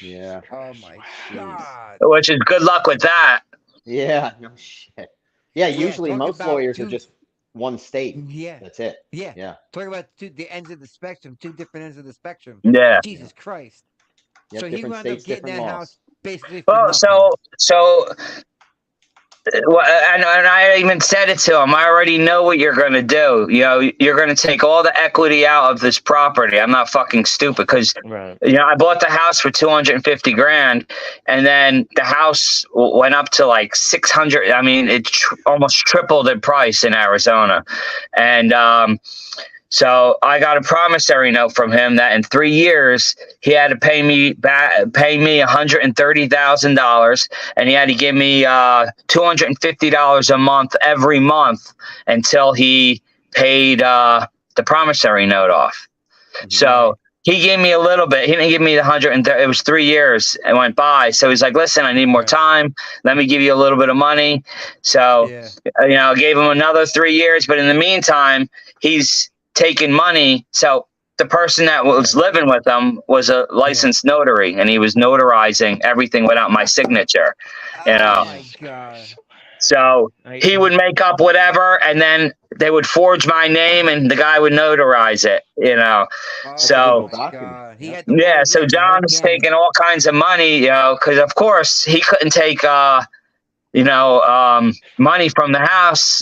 Yeah. Oh my God. Which is good luck with that. Yeah. No shit. Yeah. Usually most lawyers are just one state. Yeah. That's it. Yeah. Yeah. Talking about the ends of the spectrum, two different ends of the spectrum. Yeah. Jesus Christ. Yep, so he wound up getting that house basically. Well, and I even said it to him. I already know what you're going to do. You're going to take all the equity out of this property. I'm not fucking stupid because, I bought the house for $250,000 and then the house went up to like 600. I mean, it almost tripled in price in Arizona. And, so I got a promissory note from him that in 3 years he had to pay me $130,000, and he had to give me $250 a month every month until he paid the promissory note off. Mm-hmm. So he gave me a little bit. He didn't give me the 130. It was 3 years. It went by. So he's like, "Listen, I need more time. Let me give you a little bit of money." So I gave him another 3 years, but in the meantime, he's taking money. So the person that was living with him was a licensed notary, and he was notarizing everything without my signature. Oh my God. So he would make up whatever, and then they would forge my name, and the guy would notarize it. So so John was taking all kinds of money, because of course he couldn't take money from the house,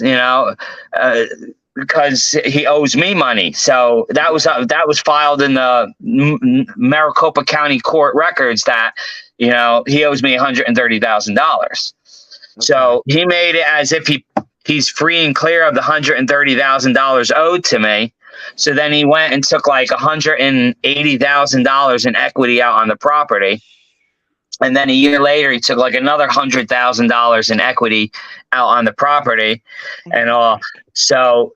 because he owes me money. So that was filed in the Maricopa County Court records that, he owes me $130,000. So he made it as if he's free and clear of the $130,000 owed to me. So then he went and took like $180,000 in equity out on the property. And then a year later, he took like another $100,000 in equity out on the property and all. So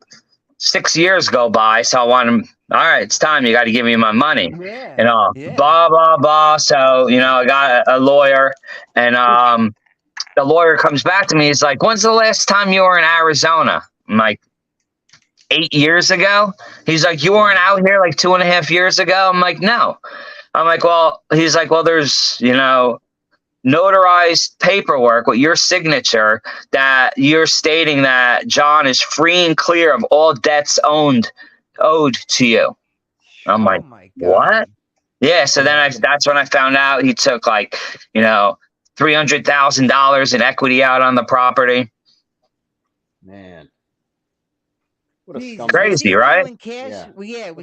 6 years go by. So I want him. All right, it's time. You got to give me my money. Blah, blah, blah. So, I got a lawyer, and the lawyer comes back to me. He's like, "When's the last time you were in Arizona?" I'm like, 8 years ago. He's like, "You weren't out here like 2.5 years ago?" I'm like, "No." I'm like, "Well," he's like, "Well, there's, notarized paperwork with your signature that you're stating that John is free and clear of all debts owed to you." I'm like, "What?" Yeah. So then that's when I found out he took like, $300,000 in equity out on the property. Man. Crazy, right? Was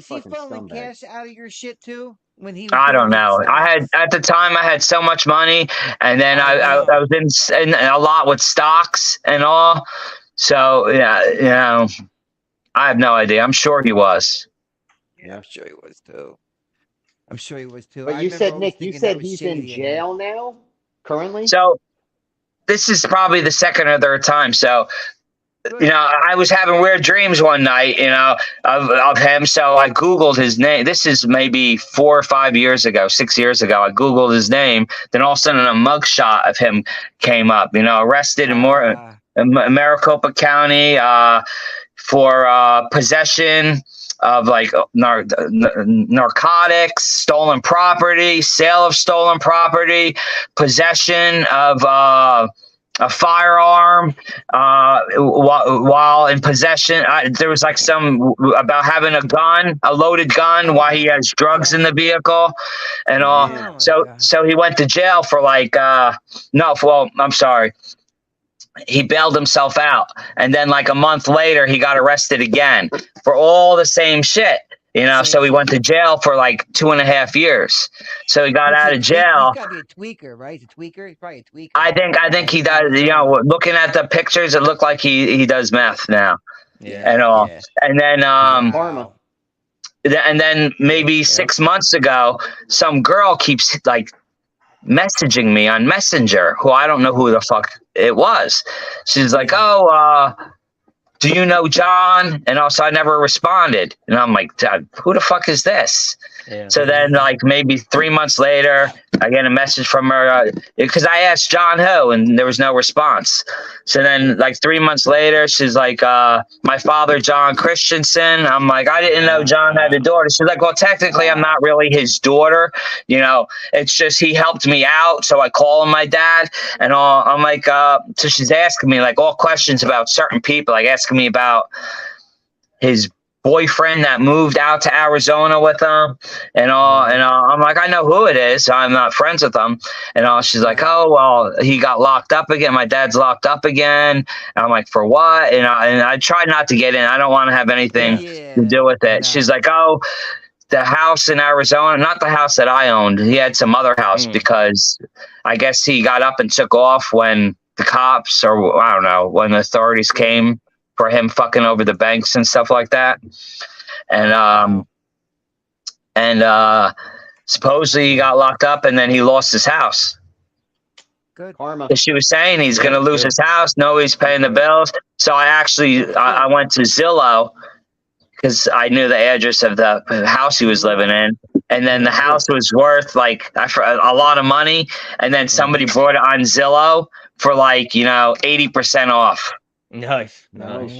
he funneling cash out of your shit too? When he I don't know. At the time I had so much money, and then I was in a lot with stocks and all. So I have no idea. I'm sure he was. Yeah, I'm sure he was too. But you said, Nick, he's in jail now, currently? So this is probably the second or third time. So I was having weird dreams one night, of him. So I Googled his name. This is maybe 4 or 5 years ago, 6 years ago. I Googled his name. Then all of a sudden a mugshot of him came up, arrested in Maricopa County for possession of like narcotics, stolen property, sale of stolen property, possession of a firearm while in possession. There was like some about having a loaded gun while he has drugs in the vehicle and all. So he went to jail for like I'm sorry. He bailed himself out, and then like a month later he got arrested again for all the same shit. So he went to jail for like 2.5 years. So he got out of jail. He's got to be a tweaker, right? He's a tweaker. He's probably a tweaker. I think he does. Looking at the pictures, it looked like he does meth now. Yeah. And all. Yeah. And then Karma. And then maybe 6 months ago, some girl keeps like messaging me on Messenger, who I don't know who the fuck it was. She's like, do you know John? And also I never responded. And I'm like, who the fuck is this? Yeah. So then like maybe 3 months later, I get a message from her because I asked John who, and there was no response. So then like 3 months later, she's like, my father, John Christensen. I'm like, I didn't know John had a daughter. She's like, well, technically I'm not really his daughter. It's just he helped me out. So I call him my dad and all. I'm like, so she's asking me like all questions about certain people, like asking me about his boyfriend that moved out to Arizona with him and all. And I'm like, I know who it is. I'm not friends with him. And all. She's like, oh, well, he got locked up again. My dad's locked up again. And I'm like, for what? And I try not to get in. I don't want to have anything to do with it. She's like, oh, the house in Arizona, not the house that I owned. He had some other house because I guess he got up and took off when the cops or I don't know, when the authorities came for him fucking over the banks and stuff like that. And supposedly he got locked up and then he lost his house. Good. Karma. She was saying he's going to lose his house. No, he's paying the bills. So I went to Zillow because I knew the address of the house he was living in. And then the house was worth like a lot of money. And then somebody brought it on Zillow for like, 80% off. Nice.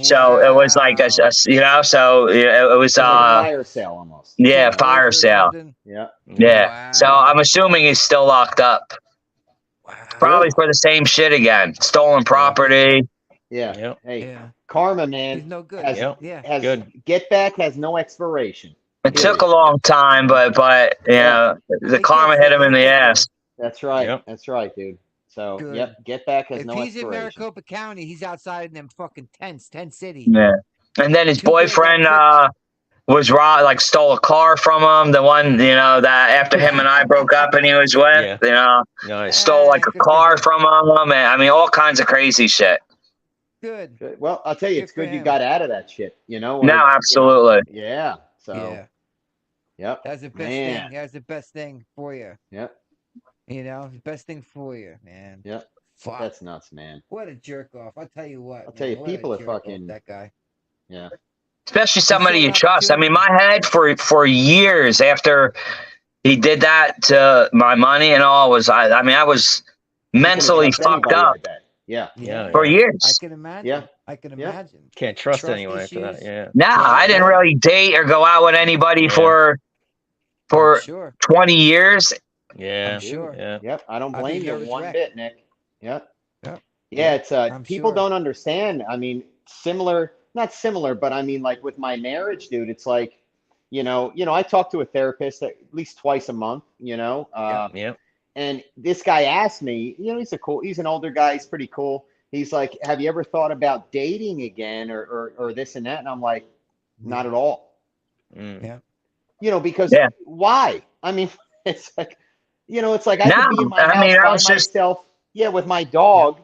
So it was like it was fire sale almost. Yeah, fire sale. Yeah. Wow. So I'm assuming he's still locked up. Wow. Probably for the same shit again. Stolen property. Yeah. Yep. Hey, karma, man. He's no good. Has good. Get back has no expiration. It took a long time, but the karma hit him in the ass. That's right. Yep. That's right, dude. So, Good. Get back has If no he's expiration. in Maricopa County, he's outside in them fucking tent city. Yeah. And then his boyfriend was stole a car from him. The one, that after him and I broke up and he was with, Nice. stole like a car from him. And I mean, all kinds of crazy shit. Good. Well, I'll tell you, it's good you got out of that shit, No, absolutely. Yeah. So, Yep. That's the best thing. That's the best thing for you. Yep. The best thing for you, man. Yep. Fuck. That's nuts, man. What a jerk off. I'll tell you what. I'll tell you, people are fucking that guy. Yeah. Especially somebody you trust. I mean, my head for years after he did that to my money and all I was mentally fucked up. Yeah. For years. I can imagine. Yeah. I can imagine. Can't trust anyone after that. Yeah. Nah, I didn't really date or go out with anybody for 20 years. Yeah. I'm sure. Yeah. Yep. I don't blame you one bit, Nick. Yep. Yep. Yeah, it's people sure. don't understand. I mean, not similar, but I mean, like with my marriage, dude, it's like, I talk to a therapist at least twice a month, and this guy asked me, he's an older guy. He's pretty cool. He's like, have you ever thought about dating again or this and that? And I'm like, not at all. Yeah. Because why? I mean, it's like, it's like I could be in my house by myself. Yeah, with my dog,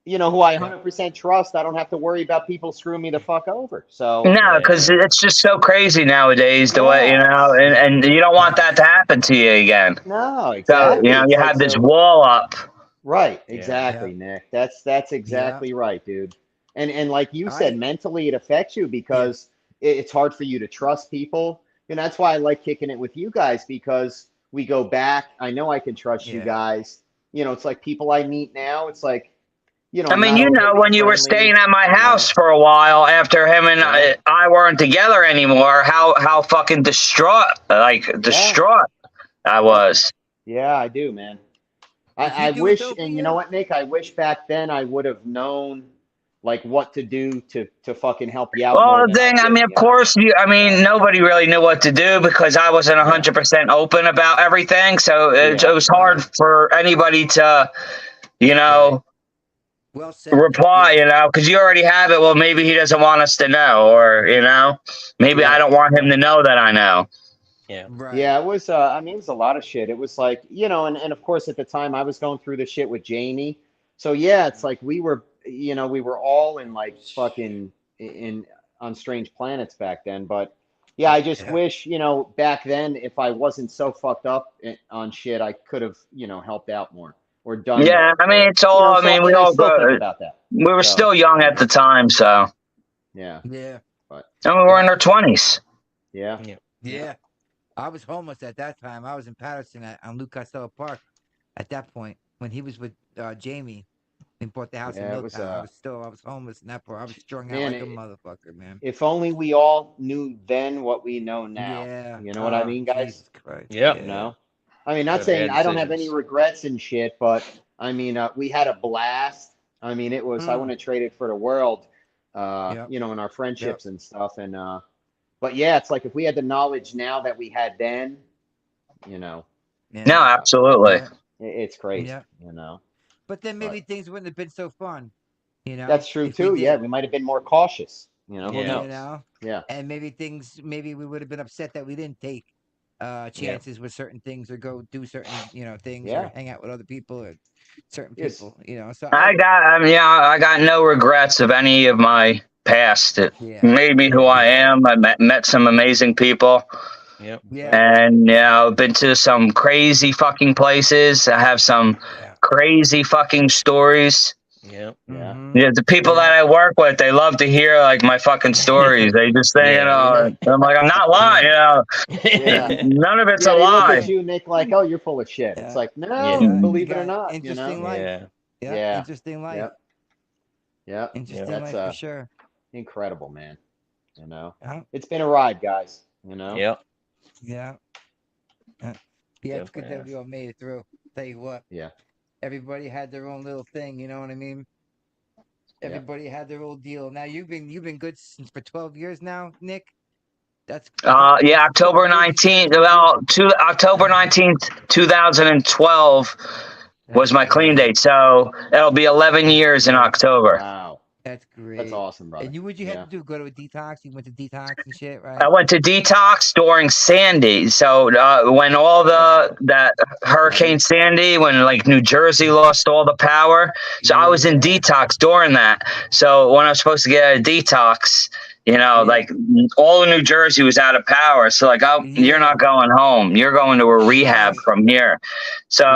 who I 100% trust. I don't have to worry about people screwing me the fuck over. So no, because it's just so crazy nowadays the way and you don't want that to happen to you again. No, exactly. So you have this wall up. Right, exactly, Nick. That's exactly right, dude. And like you said, mentally it affects you because it's hard for you to trust people. And that's why I like kicking it with you guys, because we go back. I know I can trust you guys. You know, it's like people I meet now. It's like, you know, I I'm mean, not you know, overly when you were friendly, staying at my you know? house for a while after him and I weren't together anymore, how fucking distraught I was. Yeah, I do, man. I wish, and you know what, Nick? I wish back then I would have known like what to do to fucking help you out more Well, the than I thing, I did, mean, of you know? course, nobody really knew what to do because I wasn't 100% open about everything. So it was hard for anybody to, you know, well said, reply, you know, because you already have it. Well, maybe he doesn't want us to know, or, you know, maybe I don't want him to know that I know. Yeah. Right. Yeah, it was, I mean, it was a lot of shit. It was like, you know, and of course at the time I was going through the shit with Jamie. So yeah, it's like we were, you know, we were all in like fucking on strange planets back then. But yeah, I just wish, you know, back then if I wasn't so fucked up on shit, I could have, you know, helped out more or done more. Yeah, I mean, it's all, You know, I mean, we and I all still think go, about that. we were So, still young at the time, so. Yeah. Yeah. But And we were in our 20s. yeah. Yeah. I was homeless at that time. I was in Patterson on Luke Costello Park at that point when he was with Jamie. We bought the house in Yeah, it was, Milltown. I was homeless in that part. I was strung out man, like a motherfucker, man. if only we all knew then what we know now. Yeah. You know what I mean, guys? Jesus Christ. Yeah. You know? I mean, not Got saying bad I don't have any decisions. regrets and shit, but I mean, we had a blast. I mean, it was, I wouldn't have traded for the world, you know, in our friendships and stuff. And, but yeah, it's like if we had the knowledge now that we had then, you know. No, absolutely. It's crazy, Yeah. you know. But then maybe things wouldn't have been so fun, you know. That's true too. Yeah, we might have been more cautious, you know. Who knows? You know. Yeah. And maybe we would have been upset that we didn't take chances with certain things or go do certain, you know, things or hang out with other people or certain people, you know. So I got no regrets of any of my past. It made me who I am. I met some amazing people. Yep. Yeah. And, you know, been to some crazy fucking places. I have some crazy fucking stories. Yep. Yeah. Yeah, the people that I work with, they love to hear like my fucking stories. They just say, you know, I'm like, I'm not lying, you know. None of it's a they lie. look at you, Nick, like, oh, you're full of shit. It's like, no, believe it or not, interesting life. Yeah. Interesting life. Yeah. Interesting life for sure. Incredible, man. You know, it's been a ride, guys. You know. Yep. Yeah. It's good that we all made it through. Tell you what. Yeah. Everybody had their own little thing, you know what I mean? Everybody had their old deal. Now you've been good for 12 years now, Nick. That's October 19th, October 19th, 2012 was my clean date. So it'll be 11 years in October. Wow. That's great. That's awesome, brother. And what'd you have to do? Go to a detox? You went to detox and shit, right? I went to detox during Sandy. So when all that Hurricane Sandy, when like New Jersey lost all the power. So I was in detox during that. So when I was supposed to get a detox, you know, like all of New Jersey was out of power. So like, you're not going home. You're going to a rehab from here. So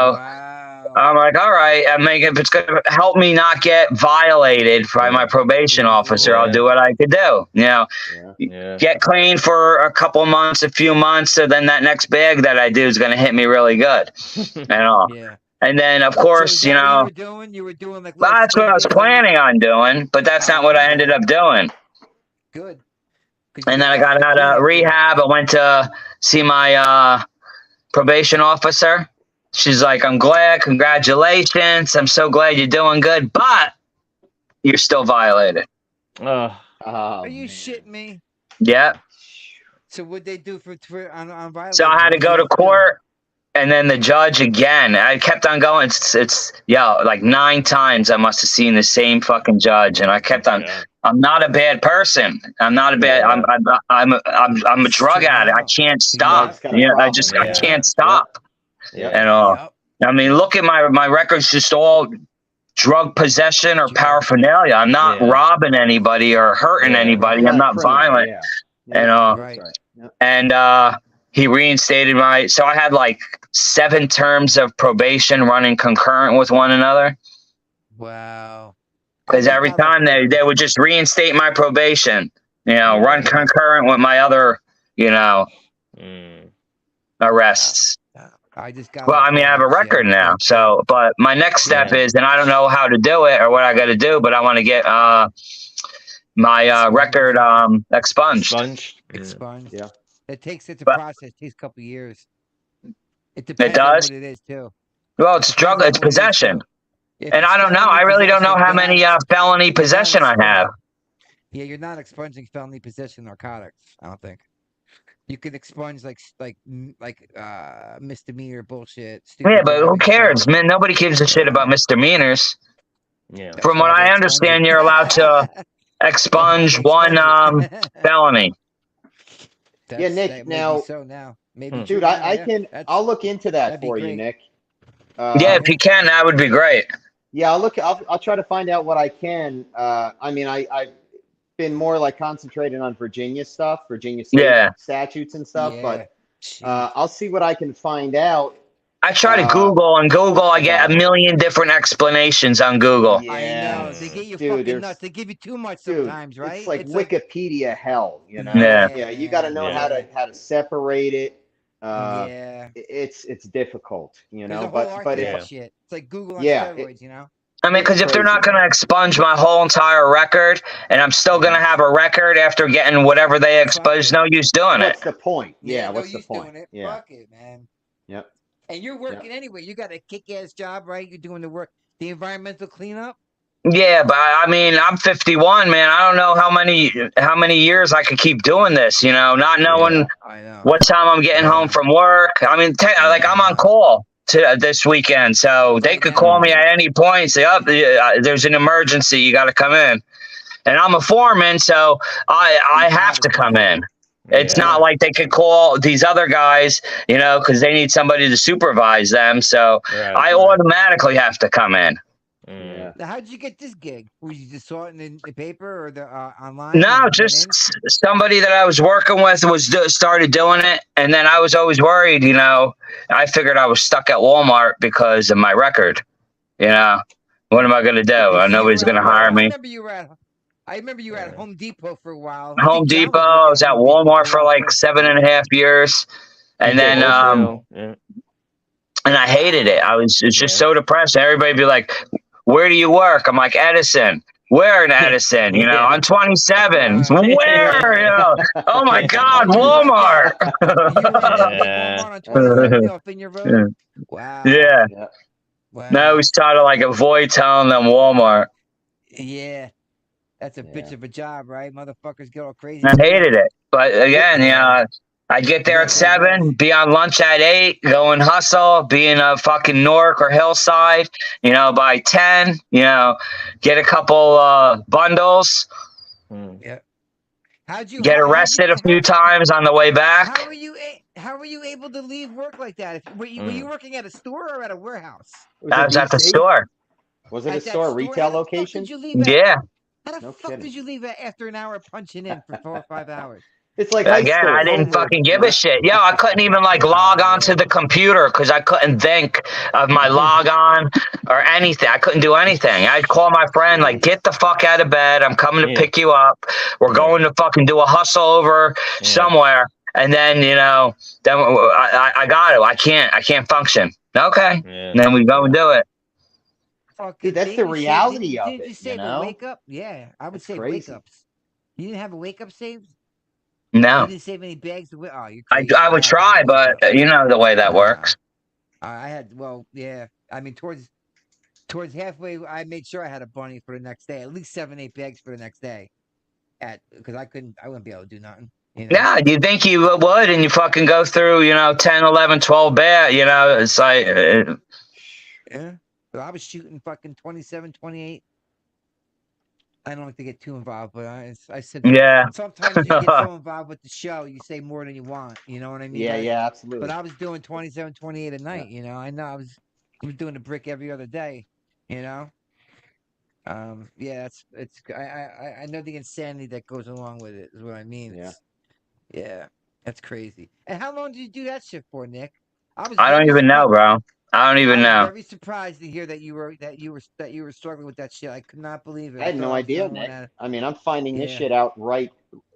I'm like, all right, if it's going to help me not get violated by my probation officer, I'll do what I could do. You know, get clean for a couple months, a few months. So then that next bag that I do is going to hit me really good. And all. And then, of course, you know, you were doing like that's what I was planning on doing, but that's not what I ended up doing. Good. And then I got out of rehab. I went to see my probation officer. She's like, I'm glad. Congratulations. I'm so glad you're doing good, but you're still violated. Are you shitting me? Yeah. So what'd they do on violation? So I had to go to court. And then the judge again. I kept on going. It's like 9 times I must have seen the same fucking judge, and I kept on. I'm not a bad person. I'm not a bad. I'm a drug addict. I can't stop. I can't stop. And I mean, look at my record's just all drug possession or paraphernalia. I'm not robbing anybody or hurting anybody. I'm not violent. And he reinstated so I had like 7 terms of probation running concurrent with one another. Wow. because every time they would just reinstate my probation, run concurrent with my other, arrests. I just got. Well, I mean, I have a record now, so. But my next step is, and I don't know how to do it or what I got to do, but I want to get my record expunged. Expunged. Yeah. It's a process. It takes a couple of years. It depends does? on what it is too. Well, it's drug. It's possession. And I don't know. I really don't know how many felony possession I have. Yeah, you're not expunging felony possession narcotics. I don't think. You could expunge like misdemeanor bullshit. Yeah, but who cares, man? Nobody gives a shit about misdemeanors. Yeah. From what I understand, you're allowed to expunge one felony. Yeah, Nick. Now, maybe dude, I'll look into that for you, Nick. Yeah, if you can, that would be great. Yeah, I'll try to find out what I can. I mean, I've been more like concentrating on Virginia stuff, Virginia state statutes and stuff, but I'll see what I can find out. I try to Google, I get a million different explanations on Google. Yeah, I know. They get you fucking nuts. They give you too much sometimes, right? It's like Wikipedia hell, you know? Yeah, you got to know how to separate it. It's difficult, but shit. It's like Google on steroids, you know. I mean, because if they're not going to expunge my whole entire record, and I'm still going to have a record after getting whatever they expunge, no use doing it. What's the point? Yeah, what's the point? Yeah. Fuck it, man. Yep. And you're working anyway. You got a kick-ass job, right? You're doing the work, the environmental cleanup. Yeah, but I mean, I'm 51, man. I don't know how many years I could keep doing this. Not knowing what time I'm getting home from work. I mean, like I'm on call this weekend, so they could call me at any point and say, "Oh, there's an emergency. You got to come in." And I'm a foreman, so I have to come in. It's not like they could call these other guys, because they need somebody to supervise them. So I automatically have to come in. Yeah. Now, how did you get this gig? Were you just saw it in the paper or the online? No, just somebody that I was working with started doing it, and then I was always worried. I figured I was stuck at Walmart because of my record. What am I going to do? Nobody's going to hire me. I remember you were at Home Depot for a while. Home Depot. I was at Walmart for like 7.5 years, and then and I hated it. It's just so depressed. Everybody be like, "Where do you work?" I'm like, "Edison." Where in Edison? I'm 27. Where? Oh my God, Walmart. Wow. Yeah. Wow. Now I always try to avoid telling them Walmart. Yeah. That's a bitch of a job, right? Motherfuckers get all crazy. I hated it. But again, I'd get there at 7, be on lunch at 8, go and hustle, be in a fucking Newark or Hillside, by 10, get a couple bundles. Yeah. Get arrested a few times on the way back. How were you able to leave work like that? Were you working at a store or at a warehouse? I was at the store. Was it a store, retail location? Yeah. How the fuck did you leave after an hour punching in for 4 or 5 hours? It's like again, I didn't fucking give a shit. Yo, I couldn't even log on to the computer because I couldn't think of my log on or anything. I couldn't do anything. I'd call my friend get the fuck out of bed. I'm coming to pick you up. We're going to fucking do a hustle over somewhere. And then then I got it. I can't function. Okay. Yeah. And then we go and do it. Dude, that's the reality of it. Did you say the wake up? Yeah, I would say wake ups. You didn't have a wake up saved? No. You didn't save any bags? Oh, you're crazy. I would try, but you know the way that works. I had, I mean, towards halfway, I made sure I had a bunny for the next day, at least 7, 8 bags for the next day. Because I wouldn't be able to do nothing. Yeah, you think you would, and you fucking go through, 10, 11, 12 bags, it's like. Yeah. So I was shooting fucking 27, 28. I don't like to get too involved, but I said, sometimes you get so involved with the show, you say more than you want. You know what I mean? Yeah, absolutely. But I was doing 27, 28 a night. I know I was doing a brick every other day. Yeah, it's I know the insanity that goes along with it is what I mean. Yeah, that's crazy. And how long did you do that shit for, Nick? I don't even know, bro. I don't even know. I'm very surprised to hear that you were struggling with that shit. I could not believe it. I had no thought I was the idea, only one Nick. that. I mean, I'm finding this Yeah. shit out right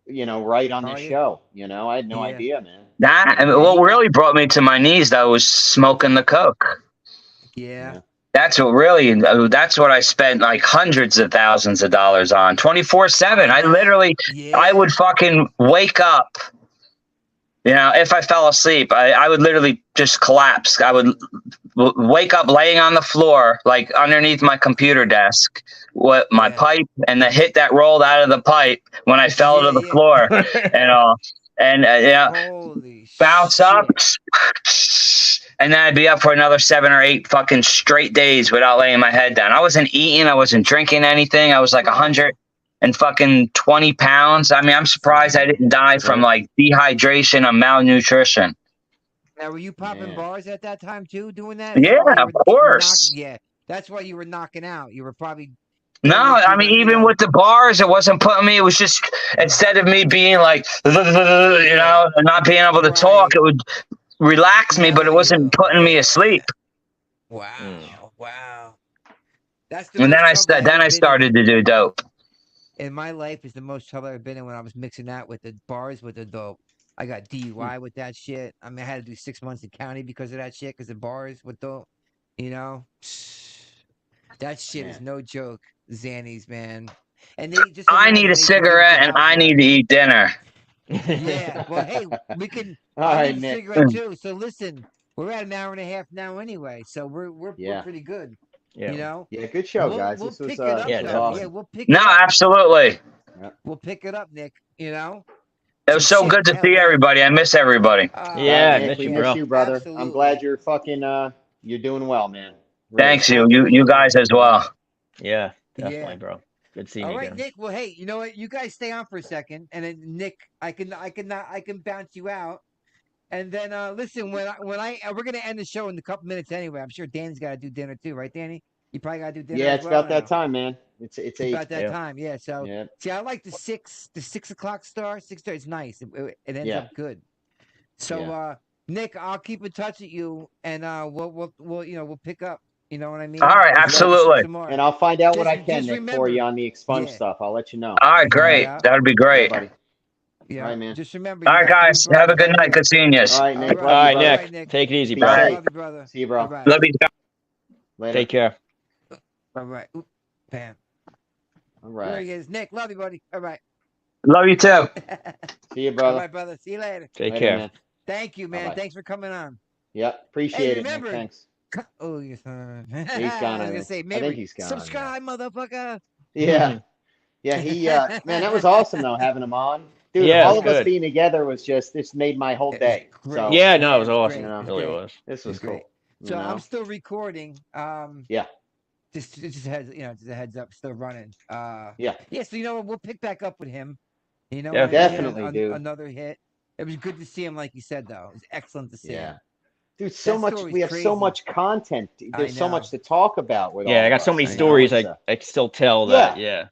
on Are this you? show. I had no Yeah. idea, man. That Yeah, what really brought me to my knees though was smoking the coke. Yeah. That's what I spent like hundreds of thousands of dollars on 24/7. I Yeah. would fucking wake up. If I fell asleep, I would literally just collapse. I would wake up laying on the floor, like underneath my computer desk, with my pipe, and the hit that rolled out of the pipe when I fell to the floor, and Holy bounce shit. up, and then I'd be up for another 7 or 8 fucking straight days without laying my head down. I wasn't eating, I wasn't drinking anything. I was like 120 pounds. I mean, I'm surprised I didn't die from like dehydration or malnutrition. Now, were you popping bars at that time too, doing that? Yeah, of course. That's why you were knocking out. You were probably. No, I mean, even with the bars, it wasn't putting me. It was just instead of me being like, and not being able to talk, it would relax me, but it wasn't putting me asleep. Wow. That's the And then most trouble I started to do dope. In my life is the most trouble I've been in when I was mixing that with the bars with the dope. I got DUI with that shit. I mean, I had to do 6 months in county because of that shit, because the bars with dope, that shit is no joke. Xannies, man. And they just. I need a cigarette and I need to eat dinner. Yeah. Well, hey, we can. I need a cigarette too. So listen, we're at an hour and a half now anyway, so we're pretty good. Yeah. Yeah, good show, guys. We'll this was pick it up. awesome. Yeah, we'll pick it up. No, absolutely. We'll pick it up, Nick. It was so good to see everybody. I miss everybody. Yeah, Nick, we miss you, brother. Absolutely. I'm glad you're fucking you're doing well, man. Really. Thanks you guys as well. Yeah, definitely, bro. Good seeing you. All right, again. Nick. Well, hey, you know what? You guys stay on for a second, and then Nick, I can bounce you out, and then listen we're gonna end the show in a couple minutes anyway. I'm sure Danny's got to do dinner too, right, Danny? You probably got to do dinner. Yeah, it's about that time, man. It's about that time. Yeah. So see, I like the 6 o'clock star. 6:30 is nice. It ends up good. So Nick, I'll keep in touch with you, and we'll pick up. You know what I mean? All right, absolutely. And I'll find out what I can, Nick, for you on the expunge stuff. I'll let you know. All right, great. That would be great. Yeah, buddy. Yeah. All right, man. Just remember. All right, guys. Have a good night. Good seeing you. All right, Nick. All right, Nick. Take it easy, bro. Love you, brother. See you, bro. Right. Love you. Later. Take care. All right. Bam. All right. There he is. Nick, love you, buddy. All right. Love you too. See you, brother. All right, brother. See you later. Take Later, care. man. Thank you, man. Bye-bye. Thanks for coming on. Yep. Appreciate it, remember, Nick. Thanks. Oh, yes. He's gone. I was gonna say, I think he's gone. Subscribe, motherfucker. Yeah. Yeah. He. Man, that was awesome though, having him on. Dude, Yeah, all of us good. being together was just this made my whole day. So Yeah, no, it was awesome. Great. It really was. this was Great. cool. So I'm still recording. Yeah. Just just a heads up, still running. Yeah. So you know what? We'll pick back up with him. You know, Yeah, definitely, dude. Another hit. It was good to see him, like you said, though. It was excellent to see him. Dude, so much. We have so much content. There's so much to talk about. With I got so many stories. I still tell that. Yeah.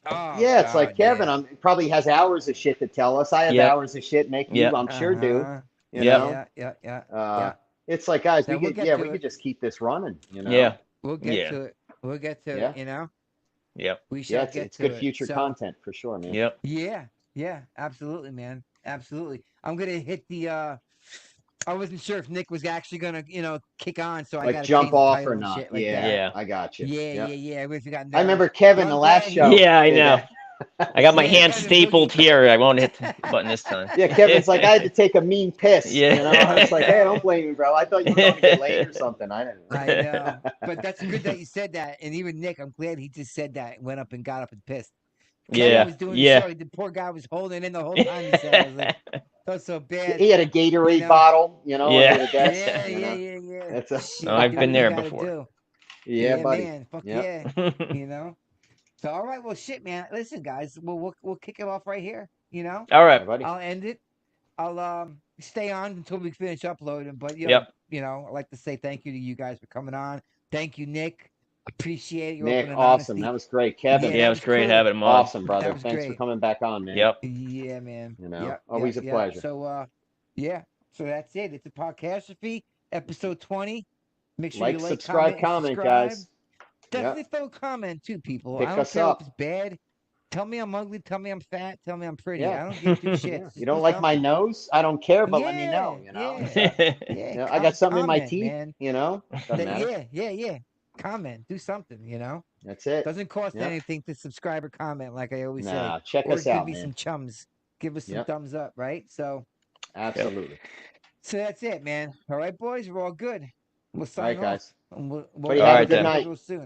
Oh, it's like Kevin. Probably has hours of shit to tell us. I have hours of shit. Nick, you, I'm sure do. You know? Yeah. It's like, guys, Now we could just keep this running. You know. Yeah. We'll get to it. We'll get to it. You know. Yep. We should get it's to good it. future content for sure, man. Yep. Yeah. Absolutely, man. Absolutely. I'm gonna hit the. I wasn't sure if Nick was actually gonna, kick on, so I got to jump off or not. Like Yeah, I got you. Yeah. If you got I remember Kevin the last show. Yeah, I know. I got my hand stapled here. I won't hit the button this time. Yeah, Kevin's like, I had to take a mean piss. Yeah. You know, I was like, hey, don't blame me, bro. I thought you were going to get laid or something. I know, but that's good that you said that. And even Nick, I'm glad he just said that. Went up and got up and pissed. Kevin was doing the show. The poor guy was holding in the whole time. He said, I was like, felt so bad. He had a Gatorade bottle, under the desk. Yeah. That's I've been there before. Yeah, buddy. Man, fuck yeah. So all right, well, shit, man. Listen, guys, we'll kick it off right here. All right, buddy. I'll end it. I'll stay on until we finish uploading. But I'd like to say thank you to you guys for coming on. Thank you, Nick. Appreciate your Nick, awesome. That was great. Kevin. Yeah, it was great having him on. Awesome, brother. Thanks for coming back on, man. Yep. Yeah, man. Always a pleasure. So So that's it. It's a Podcastrophe, episode 20. Make sure you like, subscribe, comment, guys. Definitely throw a comment too, people. Pick I don't us care up. if it's bad. Tell me I'm ugly. Tell me I'm fat. Tell me I'm pretty. Yeah. I don't give two shits. Yeah. You don't like my nose? I don't care, but let me know. You know, Yeah. I got something in my comment, teeth. Man. You know, doesn't matter. Yeah. Comment. Do something. You know. That's it. Doesn't cost anything to subscribe or comment, like I always say. Check or us out, give me man. some chums. Give us some thumbs up, right? So. Absolutely. So that's it, man. All right, boys. We're all good. We'll sign off. All right, guys. We'll have a good night. Real soon.